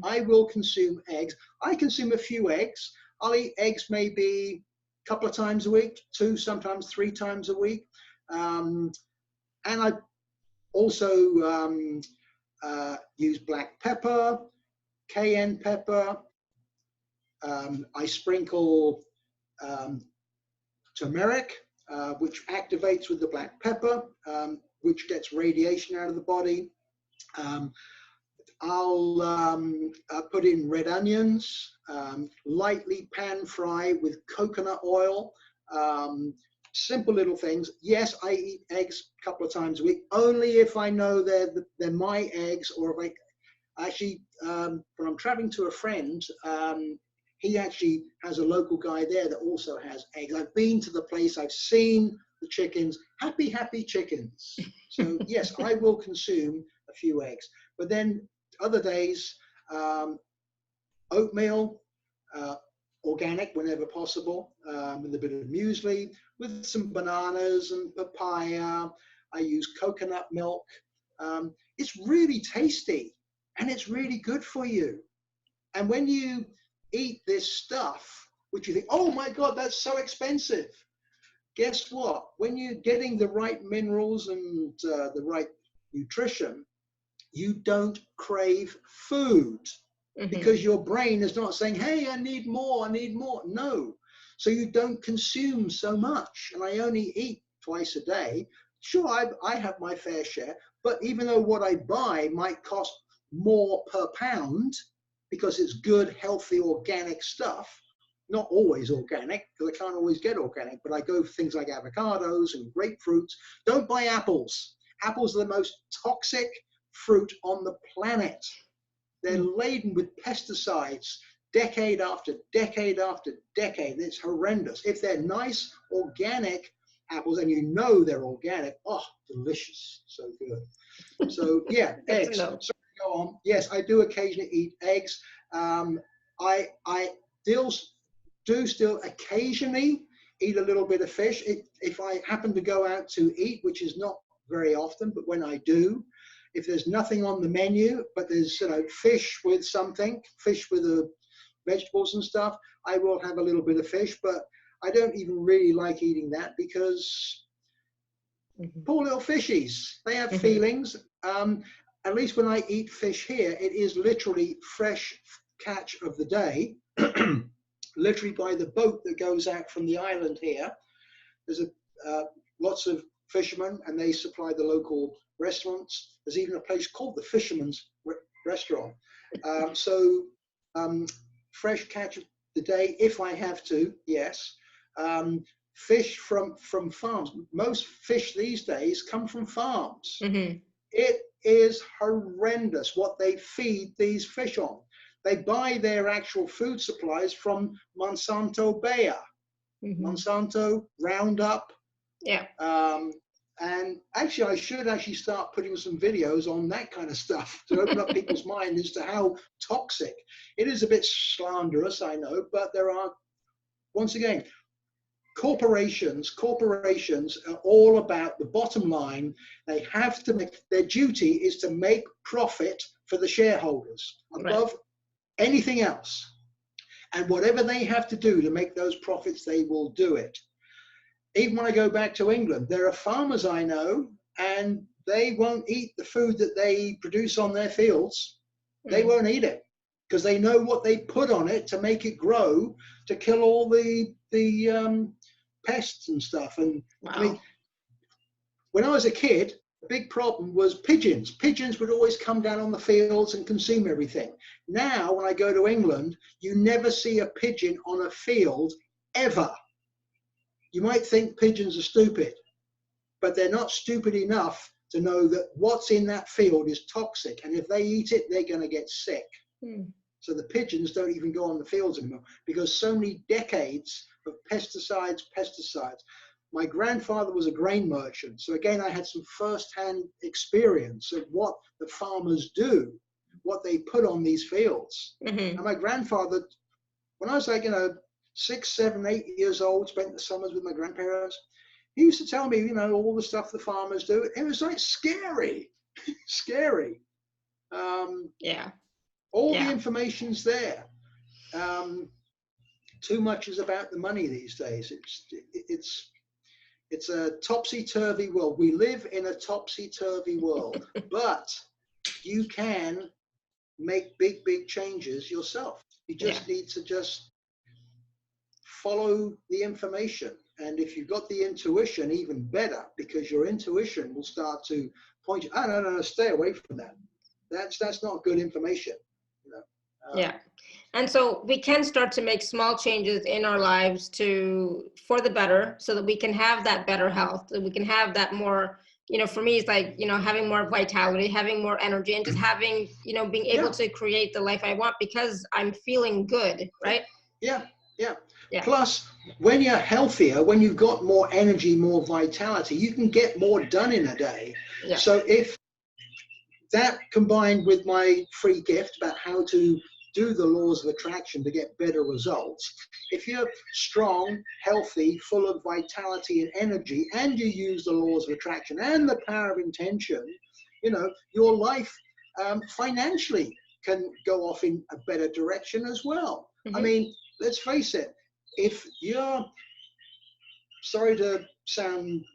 I will consume eggs. I consume a few eggs. I'll eat eggs maybe a couple of times a week, 2, sometimes 3 times a week. And I also use black pepper, cayenne pepper. I sprinkle turmeric, which activates with the black pepper, which gets radiation out of the body. I'll put in red onions, lightly pan fry with coconut oil. Simple little things. Yes, I eat eggs a couple of times a week, only if I know they're my eggs, or if I actually, when I'm traveling to a friend, he actually has a local guy there that also has eggs. I've been to the place, I've seen the chickens, happy chickens. So yes, I will consume a few eggs. But then other days, oatmeal, organic whenever possible, with a bit of muesli, with some bananas and papaya. I use coconut milk. It's really tasty and it's really good for you. And when you eat this stuff, which you think, oh my God, that's so expensive. Guess what? When you're getting the right minerals and the right nutrition, you don't crave food. Because your brain is not saying, hey, I need more, I need more. No. So you don't consume so much. And I only eat twice a day. Sure, I have my fair share, but even though what I buy might cost more per pound, because it's good, healthy, organic stuff, not always organic, because I can't always get organic, but I go for things like avocados and grapefruits. Don't buy apples. Apples are the most toxic fruit on the planet. They're laden with pesticides decade after decade after decade. It's horrendous. If they're nice, organic apples, and you know they're organic, oh, delicious, so good. So yeah, eggs. So go on. Yes, I do occasionally eat eggs. I do still occasionally eat a little bit of fish. If I happen to go out to eat, which is not very often, but when I do, if there's nothing on the menu, but there's fish with something, fish with vegetables and stuff, I will have a little bit of fish, but I don't even really like eating that because Poor little fishies. They have feelings. At least when I eat fish here, it is literally fresh catch of the day, literally by the boat that goes out from the island here. There's lots of fishermen, and they supply the local restaurants. There's even a place called the Fisherman's Restaurant. Fresh catch of the day, if I have to, yes. Fish from farms. Most fish these days come from farms. It is horrendous what they feed these fish on. They buy their actual food supplies from Monsanto Bayer, Monsanto Roundup. Yeah. And actually, I should actually start putting some videos on that kind of stuff to open up people's mind as to how toxic. It is a bit slanderous, I know, but there are, once again, corporations are all about the bottom line. They have to make, their duty is to make profit for the shareholders above anything else. And whatever they have to do to make those profits, they will do it. Even when I go back to England, there are farmers I know, and they won't eat the food that they produce on their fields. They won't eat it because they know what they put on it to make it grow, to kill all the pests and stuff. And I mean, when I was a kid, the big problem was pigeons. Pigeons would always come down on the fields and consume everything. Now, when I go to England, you never see a pigeon on a field ever. You might think pigeons are stupid, but they're not stupid enough to know that what's in that field is toxic. And if they eat it, they're going to get sick. So the pigeons don't even go on the fields anymore because so many decades of pesticides. My grandfather was a grain merchant. So again, I had some first-hand experience of what the farmers do, what they put on these fields. And my grandfather, when I was like, 6, 7, 8 years old, spent the summers with my grandparents, he used to tell me, all the stuff the farmers do. It was like scary, scary. All the information's there. Too much is about the money these days. It's a topsy-turvy world. We live in a topsy-turvy world, but you can make big, big changes yourself. You just need to just follow the information. And if you've got the intuition, even better, because your intuition will start to point you, no, stay away from that. That's not good information. And so we can start to make small changes in our lives for the better, so that we can have that better health, that we can have that more, for me, it's like, having more vitality, having more energy, and just having, being able to create the life I want because I'm feeling good, right? Yeah. Plus, when you're healthier, when you've got more energy, more vitality, you can get more done in a day. So if that combined with my free gift about how to do the laws of attraction to get better results, if you're strong, healthy, full of vitality and energy, and you use the laws of attraction and the power of intention, your life financially can go off in a better direction as well. I mean, let's face it, if you're, sorry to sound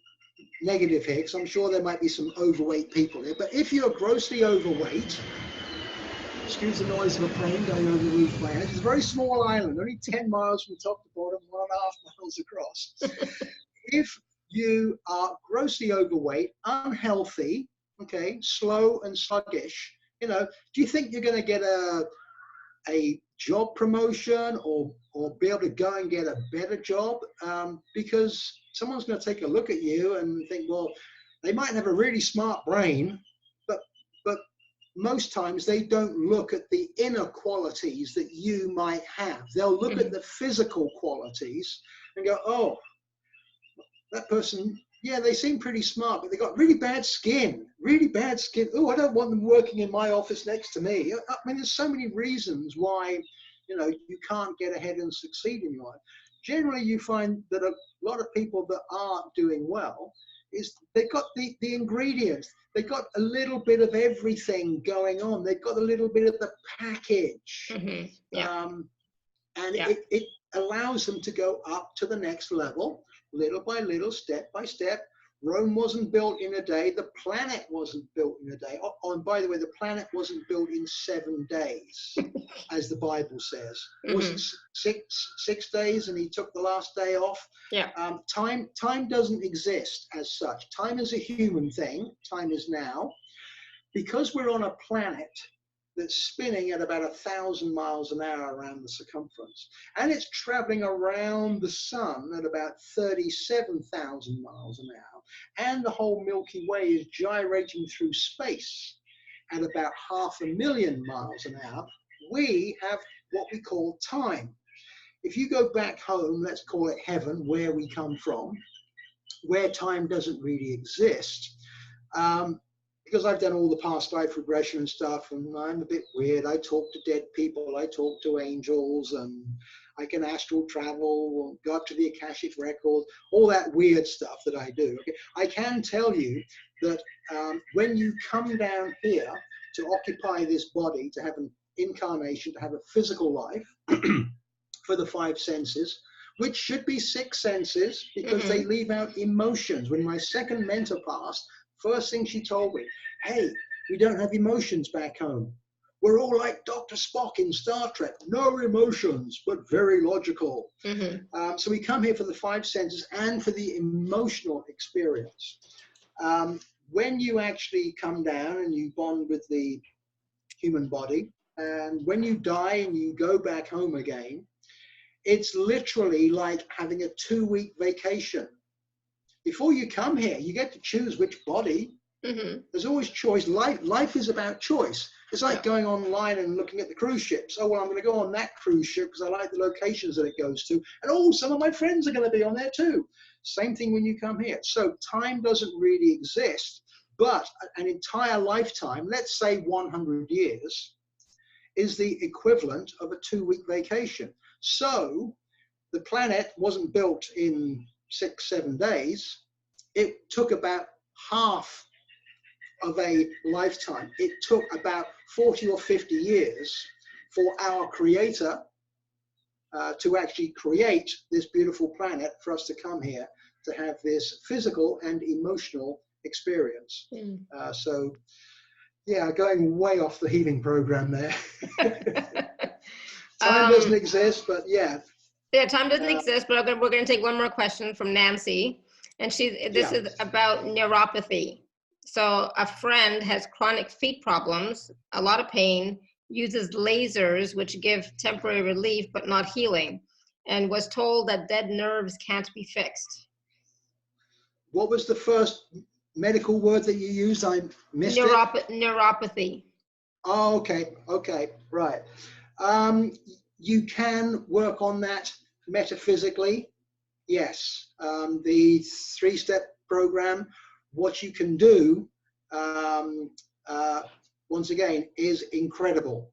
negative here, because I'm sure there might be some overweight people here, but if you're grossly overweight, excuse the noise of a plane going over the roof of my house, it's a very small island, only 10 miles from top to bottom, 1.5 miles across. If you are grossly overweight, unhealthy, slow and sluggish, do you think you're going to get a job promotion or be able to go and get a better job? Because someone's going to take a look at you and think, well, they might have a really smart brain, but most times they don't look at the inner qualities that you might have. They'll look at the physical qualities and go, oh, that person, they seem pretty smart, but they got really bad skin. Oh, I don't want them working in my office next to me. I mean, there's so many reasons why, you can't get ahead and succeed in your life. Generally, you find that a lot of people that are doing well is they've got the ingredients. They've got a little bit of everything going on. They've got a little bit of the package. And it allows them to go up to the next level, little by little, step by step, Rome wasn't built in a day. The planet wasn't built in a day. Oh, and by the way, the planet wasn't built in 7 days, as the Bible says. It wasn't 6 days, and he took the last day off. Yeah. Time doesn't exist as such. Time is a human thing. Time is now. Because we're on a planet that's spinning at about 1,000 miles an hour around the circumference, and it's traveling around the sun at about 37,000 miles an hour, and the whole Milky Way is gyrating through space at about 500,000 miles an hour, we have what we call time. If you go back home, let's call it heaven, where we come from, where time doesn't really exist, because I've done all the past life regression and stuff, and I'm a bit weird. I talk to dead people, I talk to angels, and I can astral travel, go up to the Akashic record, all that weird stuff that I do. Okay? I can tell you that when you come down here to occupy this body, to have an incarnation, to have a physical life for the 5 senses, which should be 6 senses, because they leave out emotions. When my second mentor passed, first thing she told me, hey, we don't have emotions back home. We're all like Dr. Spock in Star Trek, no emotions, but very logical. So we come here for the 5 senses and for the emotional experience. When you actually come down and you bond with the human body, and when you die and you go back home again, it's literally like having a 2-week vacation. Before you come here, you get to choose which body. There's always choice. Life is about choice. It's like going online and looking at the cruise ships. Oh, well, I'm going to go on that cruise ship because I like the locations that it goes to. And oh, some of my friends are going to be on there too. Same thing when you come here. So time doesn't really exist, but an entire lifetime, let's say 100 years, is the equivalent of a 2-week vacation. So the planet wasn't built in 6-7 days. It took about half of a lifetime. It took about 40 or 50 years for our creator to actually create this beautiful planet, for us to come here to have this physical and emotional experience. So yeah, going way off the healing program there. Time doesn't exist, but yeah. Yeah, time doesn't exist, but we're going to take one more question from Nancy. And this is about neuropathy. So a friend has chronic feet problems, a lot of pain, uses lasers, which give temporary relief, but not healing, and was told that dead nerves can't be fixed. What was the first medical word that you used? I missed it. Neuropathy. Oh, okay, right. You can work on that metaphysically, yes. The 3-step program, what you can do, once again, is incredible.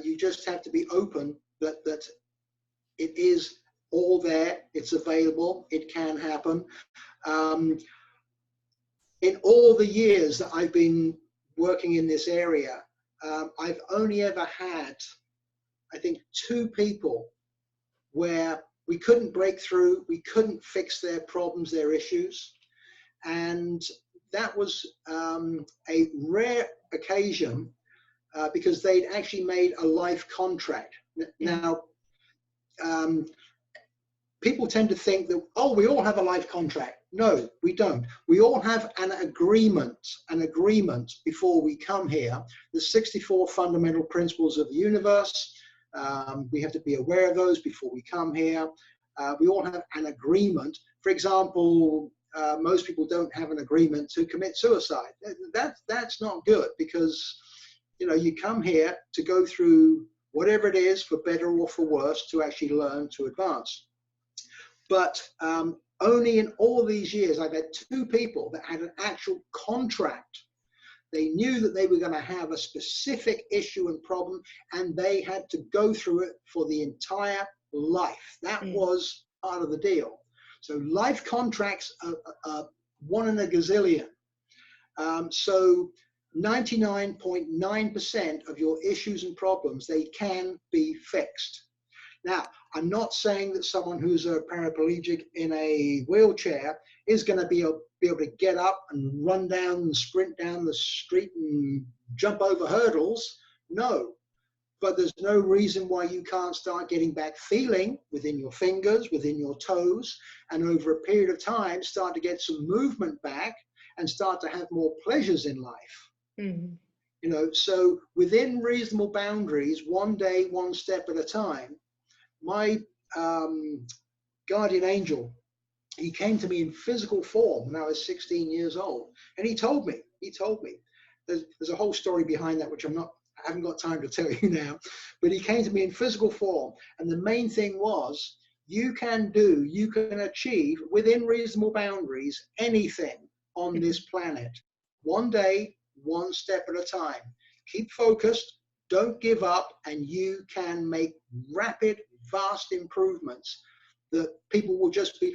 You just have to be open that it is all there, it's available, it can happen. In all the years that I've been working in this area, I've only ever had, I think, 2 people where we couldn't break through, we couldn't fix their problems, their issues. And that was a rare occasion because they'd actually made a life contract. Now, people tend to think that, oh, we all have a life contract. No, we don't. We all have an agreement before we come here. The 64 fundamental principles of the universe. We have to be aware of those before we come here. We all have an agreement. For example, most people don't have an agreement to commit suicide. That's not good, because you come here to go through whatever it is, for better or for worse, to actually learn to advance. But only in all these years, I've had 2 people that had an actual contract. They knew that they were going to have a specific issue and problem, and they had to go through it for the entire life. That was part of the deal. So life contracts are 1 in a gazillion. So 99.9% of your issues and problems, they can be fixed. Now, I'm not saying that someone who's a paraplegic in a wheelchair is going to be able to get up and run down and sprint down the street and jump over hurdles. No. But there's no reason why you can't start getting back feeling within your fingers, within your toes, and over a period of time, start to get some movement back and start to have more pleasures in life. Mm-hmm. You know, so within reasonable boundaries, one day, one step at a time. My guardian angel, he came to me in physical form when I was 16 years old, and he told me, there's a whole story behind that, which I haven't got time to tell you now, but he came to me in physical form. And the main thing was, you can achieve within reasonable boundaries anything on this planet. One day, one step at a time. Keep focused, don't give up, and you can make rapid, vast improvements that people will just be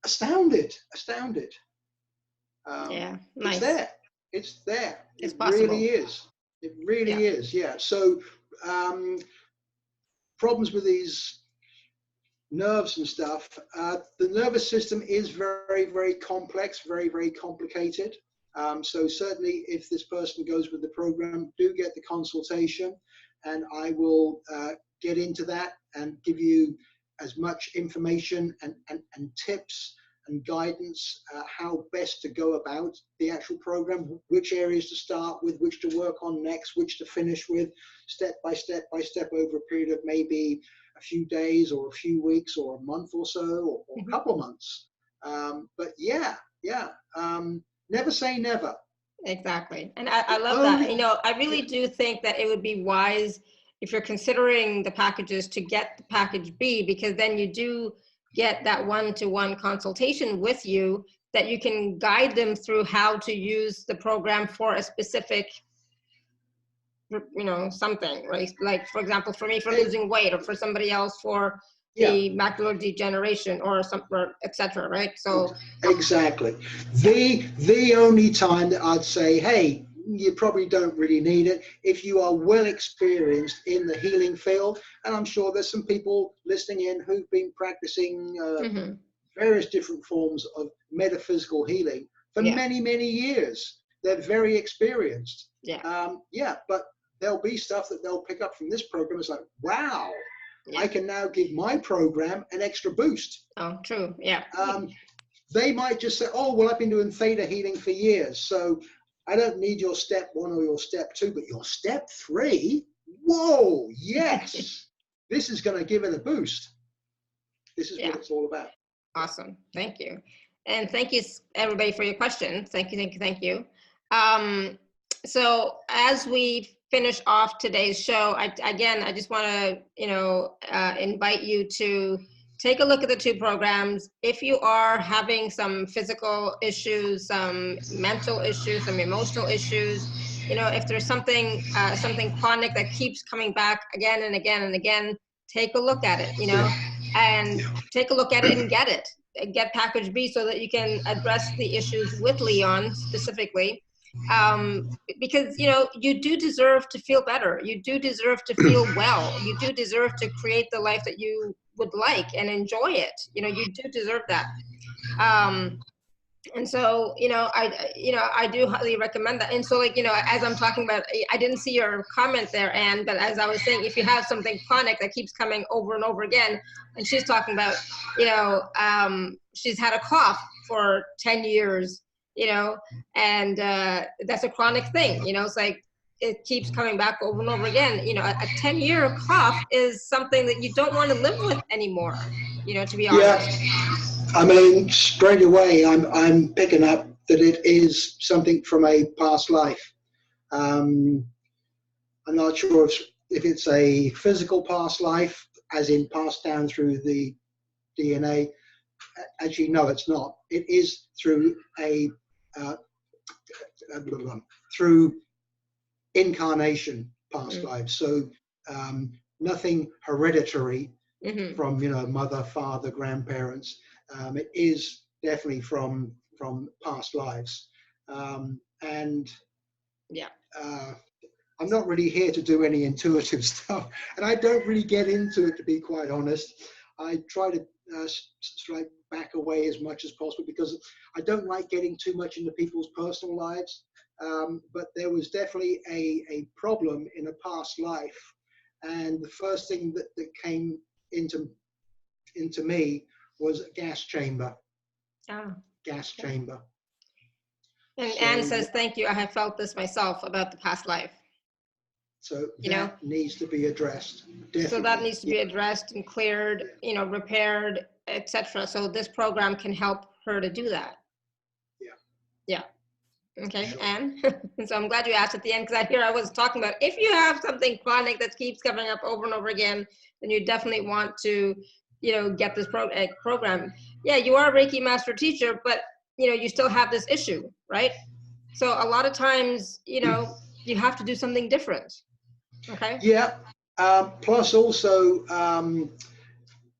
astounded. Yeah, nice. It's there. It's possible. Really is. It really is, yeah. So problems with these nerves and stuff, the nervous system is very, very complex, very, very complicated. So certainly if this person goes with the program, do get the consultation, and I will get into that and give you as much information and tips and guidance, how best to go about the actual program, which areas to start with, which to work on next, which to finish with, step by step over a period of maybe a few days or a few weeks or a month or so, or a couple of months. But never say never. Exactly. And I love that. You know, I really do think that it would be wise, if you're considering the packages, to get the package B, because then you do get that one-to-one consultation with you, that you can guide them through how to use the program for a specific, you know, something, right? Like, for example, for me, for losing weight, or for somebody else for the macular degeneration, or something, etc. Right? So exactly. The only time that I'd say, hey, you probably don't really need it, if you are well experienced in the healing field. And I'm sure there's some people listening in who've been practicing various different forms of metaphysical healing for many, many years. They're very experienced. But there'll be stuff that they'll pick up from this program. It's like, wow, I can now give my program an extra boost. Oh, true. Yeah. They might just say, oh, well, I've been doing theta healing for years, so I don't need your step 1 or your step 2, but your step 3, whoa, yes, this is going to give it a boost. This is what it's all about. Awesome. Thank you. And thank you, everybody, for your questions. Thank you. So as we finish off today's show, I just want to, invite you to take a look at the 2 programs. If you are having some physical issues, some mental issues, some emotional issues, if there's something chronic that keeps coming back again and again and again, take a look at it, and take a look at it and get it. Get package B so that you can address the issues with Lyon specifically. Because, you do deserve to feel better. You do deserve to feel well. You do deserve to create the life that you would like and enjoy it. You do deserve that. And so, I do highly recommend that. And so, as I'm talking about, I didn't see your comment there, Anne, but as I was saying, if you have something chronic that keeps coming over and over again, and she's talking about, she's had a cough for 10 years, and that's a chronic thing, it's like, it keeps coming back over and over again. A 10-year cough is something that you don't want to live with anymore, to be honest. I mean, straight away, I'm picking up that it is something from a past life. I'm not sure if it's a physical past life, as in passed down through the DNA. Actually, no, it's not. It is through through incarnation past life. So nothing hereditary from mother, father, grandparents. It is definitely from past lives, and I'm not really here to do any intuitive stuff, and I don't really get into it, to be quite honest. I try to sort of back away as much as possible, because I don't like getting too much into people's personal lives. But there was definitely a problem in a past life, and the first thing that came into me was a gas chamber. Gas chamber. And So, Anne says, thank you. I have felt this myself about the past life. So that needs to be addressed. Definitely. So that needs to be addressed and cleared, repaired, etc. So this program can help her to do that. Yeah. Okay, sure. Anne. So I'm glad you asked at the end, because I was talking about, if you have something chronic that keeps coming up over and over again, then you definitely want to, get this program. Yeah, you are a Reiki master teacher, but you still have this issue, right? So a lot of times, you have to do something different. Okay. Yeah. Plus also,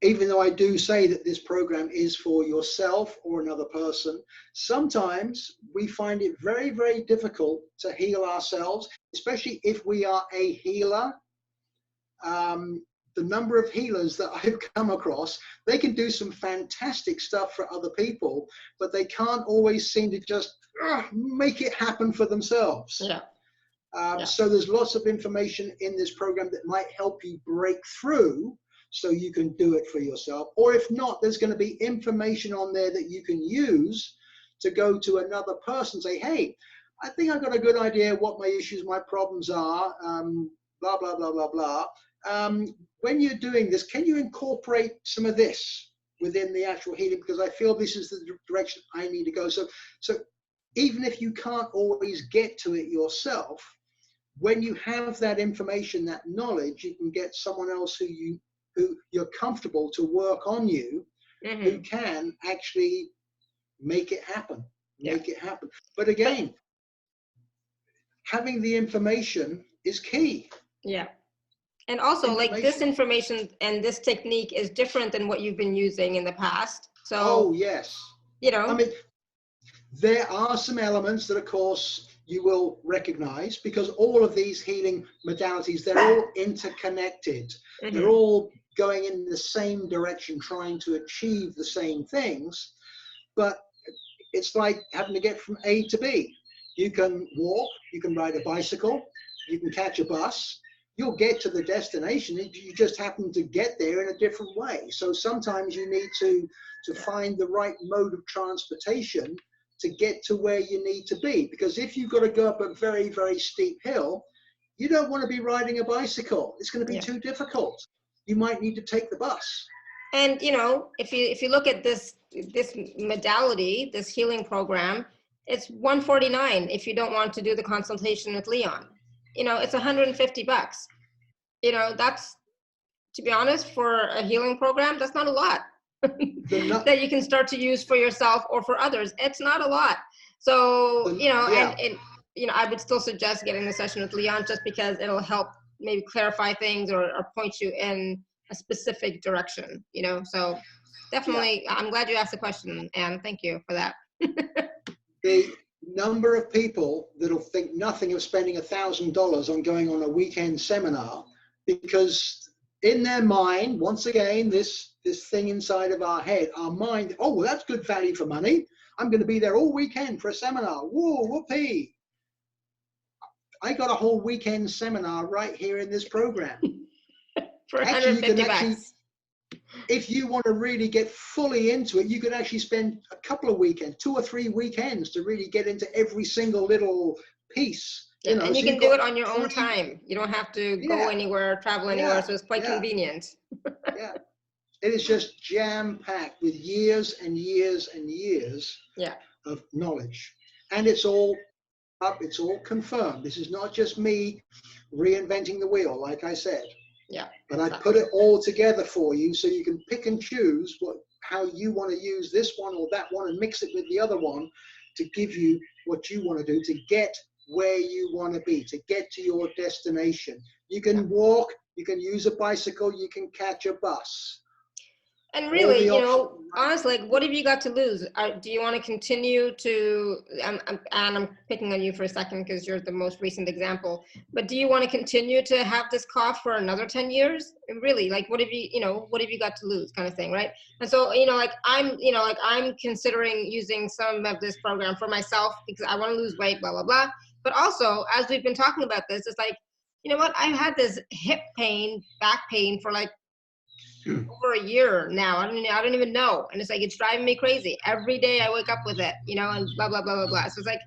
even though I do say that this program is for yourself or another person, sometimes we find it very, very difficult to heal ourselves, especially if we are a healer. The number of healers that I've come across, they can do some fantastic stuff for other people, but they can't always seem to just make it happen for themselves. Yeah. So there's lots of information in this program that might help you break through so you can do it for yourself. Or if not, there's going to be information on there that you can use to go to another person, say, hey, I think I've got a good idea what my issues, my problems are, blah, blah, blah, blah, blah. When you're doing this, can you incorporate some of this within the actual healing? Because I feel this is the direction I need to go. So even if you can't always get to it yourself, when you have that information, that knowledge, you can get someone else who you're comfortable to work on you, who can actually make it happen. Make it happen. But again, having the information is key. Yeah. And also, like, this information and this technique is different than what you've been using in the past. So, oh, yes. I mean, there are some elements that, of course, you will recognize, because all of these healing modalities, they're all interconnected. They're all going in the same direction, trying to achieve the same things. But it's like having to get from A to B. You can walk, you can ride a bicycle, you can catch a bus. You'll get to the destination. You just happen to get there in a different way. So sometimes you need to find the right mode of transportation to get to where you need to be. Because if you've got to go up a very, very steep hill, you don't want to be riding a bicycle. It's going to be too difficult. You might need to take the bus. And if you look at this modality, this healing program, it's $149 if you don't want to do the consultation with Lyon. It's $150. That's, to be honest, for a healing program, that's not a lot. That you can start to use for yourself or for others. It's not a lot. So, and I would still suggest getting the session with Lyon, just because it'll help maybe clarify things or point you in a specific direction, so definitely, I'm glad you asked the question, and thank you for that. The number of people that'll think nothing of spending $1,000 on going on a weekend seminar, because in their mind, once again, this thing inside of our head, our mind, oh, well, that's good value for money. I'm going to be there all weekend for a seminar. Whoa, whoopee. I got a whole weekend seminar right here in this program. For $150. If you want to really get fully into it, you can actually spend a couple of weekends, 2 or 3 weekends, to really get into every single little piece. And you can do it on your own time. You don't have to go anywhere, travel anywhere, so it's quite convenient. It is just jam-packed with years and years and years of knowledge. And it's all up, it's all confirmed. This is not just me reinventing the wheel, like I said. But I put it all together for you, so you can pick and choose how you want to use this one or that one, and mix it with the other one to give you what you want to do to get where you want to be, to get to your destination. You can walk, you can use a bicycle, you can catch a bus. And really, the you know, options. honestly, like, what have you got to lose? Do you want to continue to, and I'm picking on you for a second because you're the most recent example, but do you want to continue to have this cough for another 10 years? And really, like, what have you got to lose, kind of thing, right? And so, you know, like, I'm considering using some of this program for myself because I want to lose weight, blah, blah, blah. But also, as we've been talking about this, it's like, you know what, I've had this hip pain, back pain for like over a year now. I don't even know. And it's like, it's driving me crazy. Every day I wake up with it, you know, and blah, blah, blah, blah, blah. So it's like,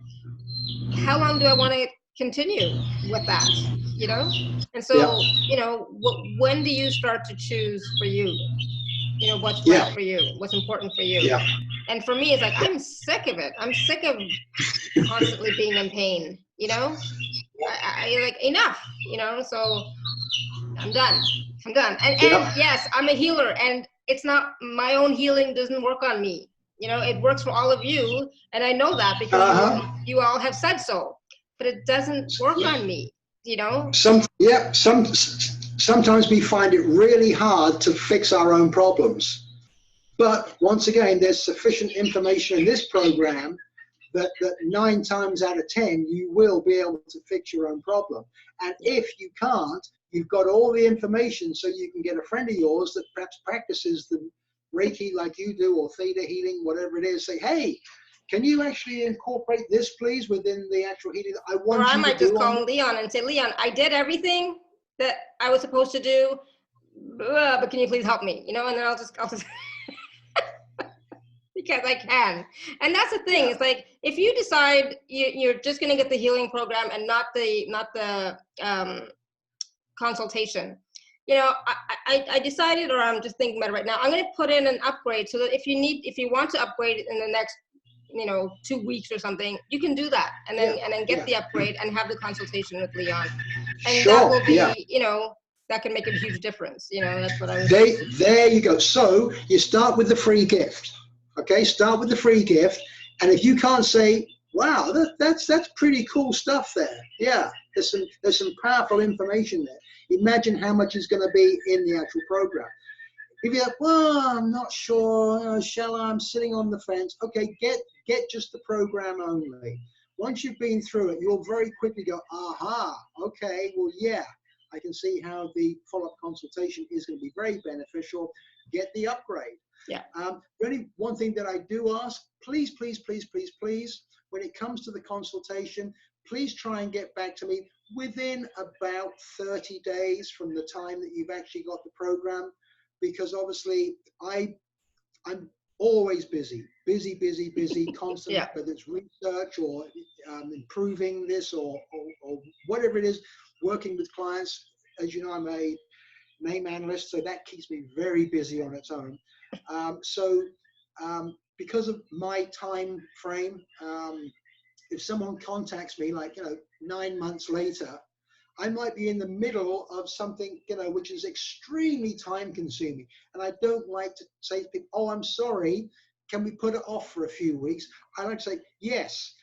how long do I want to continue with that, you know? And so, you know, when do you start to choose for you, you know, what's right for you, what's important for you? Yeah. And for me, it's like, I'm sick of it. I'm sick of constantly being in pain, you know? I like, enough, you know? So I'm done. And yes, I'm a healer, and it's not, my own healing doesn't work on me. You know, it works for all of you, and I know that because you all have said so. But it doesn't work on me. You know. Sometimes we find it really hard to fix our own problems. But once again, there's sufficient information in this program that 9 times out of 10 you will be able to fix your own problem. And if you can't, you've got all the information, so you can get a friend of yours that perhaps practices the Reiki like you do, or theta healing, whatever it is. Say, hey, can you actually incorporate this, please, within the actual healing that I want you to do? Or I might just call Leon and say, Leon, I did everything that I was supposed to do, but can you please help me? You know, and then I'll just because I can. And that's the thing. It's like, if you decide you're just going to get the healing program and not the consultation, you know, I decided, or I'm just thinking about it right now, I'm going to put in an upgrade so that if you want to upgrade in the next, you know, 2 weeks or something, you can do that, and then get the upgrade and have the consultation with Leon, and that will be, you know, that can make a huge difference. You know, that's what I was. There you go. So you start with the free gift. Okay, start with the free gift, and if you can't say, wow, that's pretty cool stuff there. Yeah, there's some powerful information there. Imagine how much is going to be in the actual program. If you're like, well, I'm not sure, I'm sitting on the fence. Okay, get just the program only. Once you've been through it, you'll very quickly go, aha, okay, well, yeah, I can see how the follow-up consultation is going to be very beneficial. Get the upgrade. Yeah. Only one thing that I do ask, please, when it comes to the consultation, please try and get back to me within about 30 days from the time that you've actually got the program, because obviously I'm always busy, constantly, whether it's research or improving this or whatever it is, working with clients. As you know, I'm a name analyst, so that keeps me very busy on its own. Because of my time frame, if someone contacts me, like, you know, 9 months later, I might be in the middle of something, you know, which is extremely time consuming. And I don't like to say to people, oh, I'm sorry, can we put it off for a few weeks? I like to say, yes,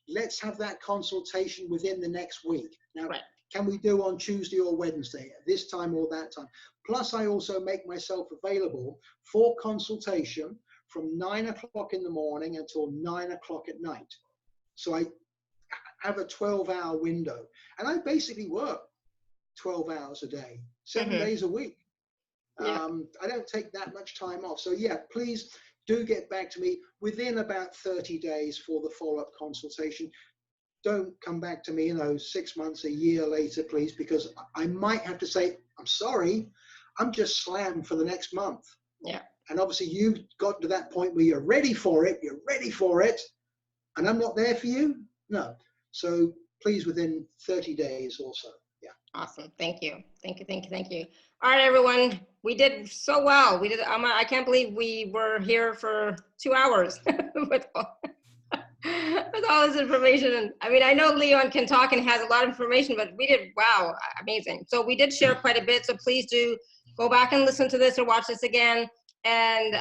let's have that consultation within the next week. Now, can we do on Tuesday or Wednesday, this time or that time? Plus, I also make myself available for consultation from 9 o'clock in the morning until 9 o'clock at night. So I have a 12-hour window, and I basically work 12 hours a day, 7 days a week. I don't take that much time off. So yeah, please do get back to me within about 30 days for the follow-up consultation. Don't come back to me, you know, 6 months, a year later, please, because I might have to say, I'm sorry, I'm just slammed for the next month. Yeah. And obviously you've got to that point where you're ready for it, and I'm not there for you. No. So please, within 30 days also. Yeah. Awesome. Thank you. All right, everyone. We did so well. We did. I can't believe we were here for 2 hours with all this information. And I mean, I know Leon can talk and has a lot of information, but we did, wow, amazing. So we did share quite a bit. So please do go back and listen to this or watch this again, and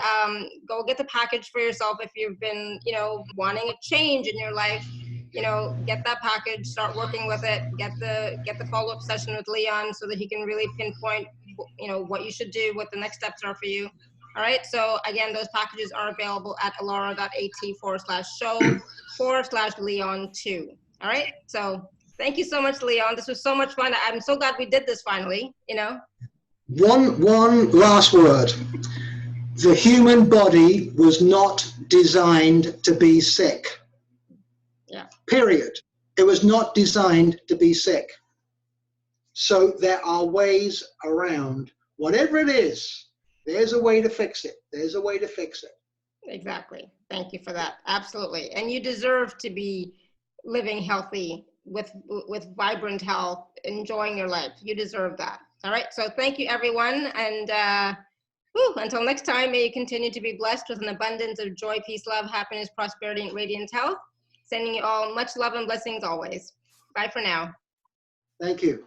go get the package for yourself if you've been, you know, wanting a change in your life. You know, get that package, start working with it, get the follow-up session with Leon so that he can really pinpoint, you know, what you should do, what the next steps are for you. All right, so again, those packages are available at alora.at/show/Leon2. All right, so thank you so much, Leon. This was so much fun. I'm so glad we did this finally, you know. One last word. The human body was not designed to be sick. Yeah. Period. It was not designed to be sick. So there are ways around. Whatever it is, there's a way to fix it. There's a way to fix it. Exactly. Thank you for that. Absolutely. And you deserve to be living healthy with vibrant health, enjoying your life. You deserve that. All right. So thank you, everyone. And until next time, may you continue to be blessed with an abundance of joy, peace, love, happiness, prosperity, and radiant health. Sending you all much love and blessings always. Bye for now. Thank you.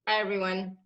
Bye, everyone.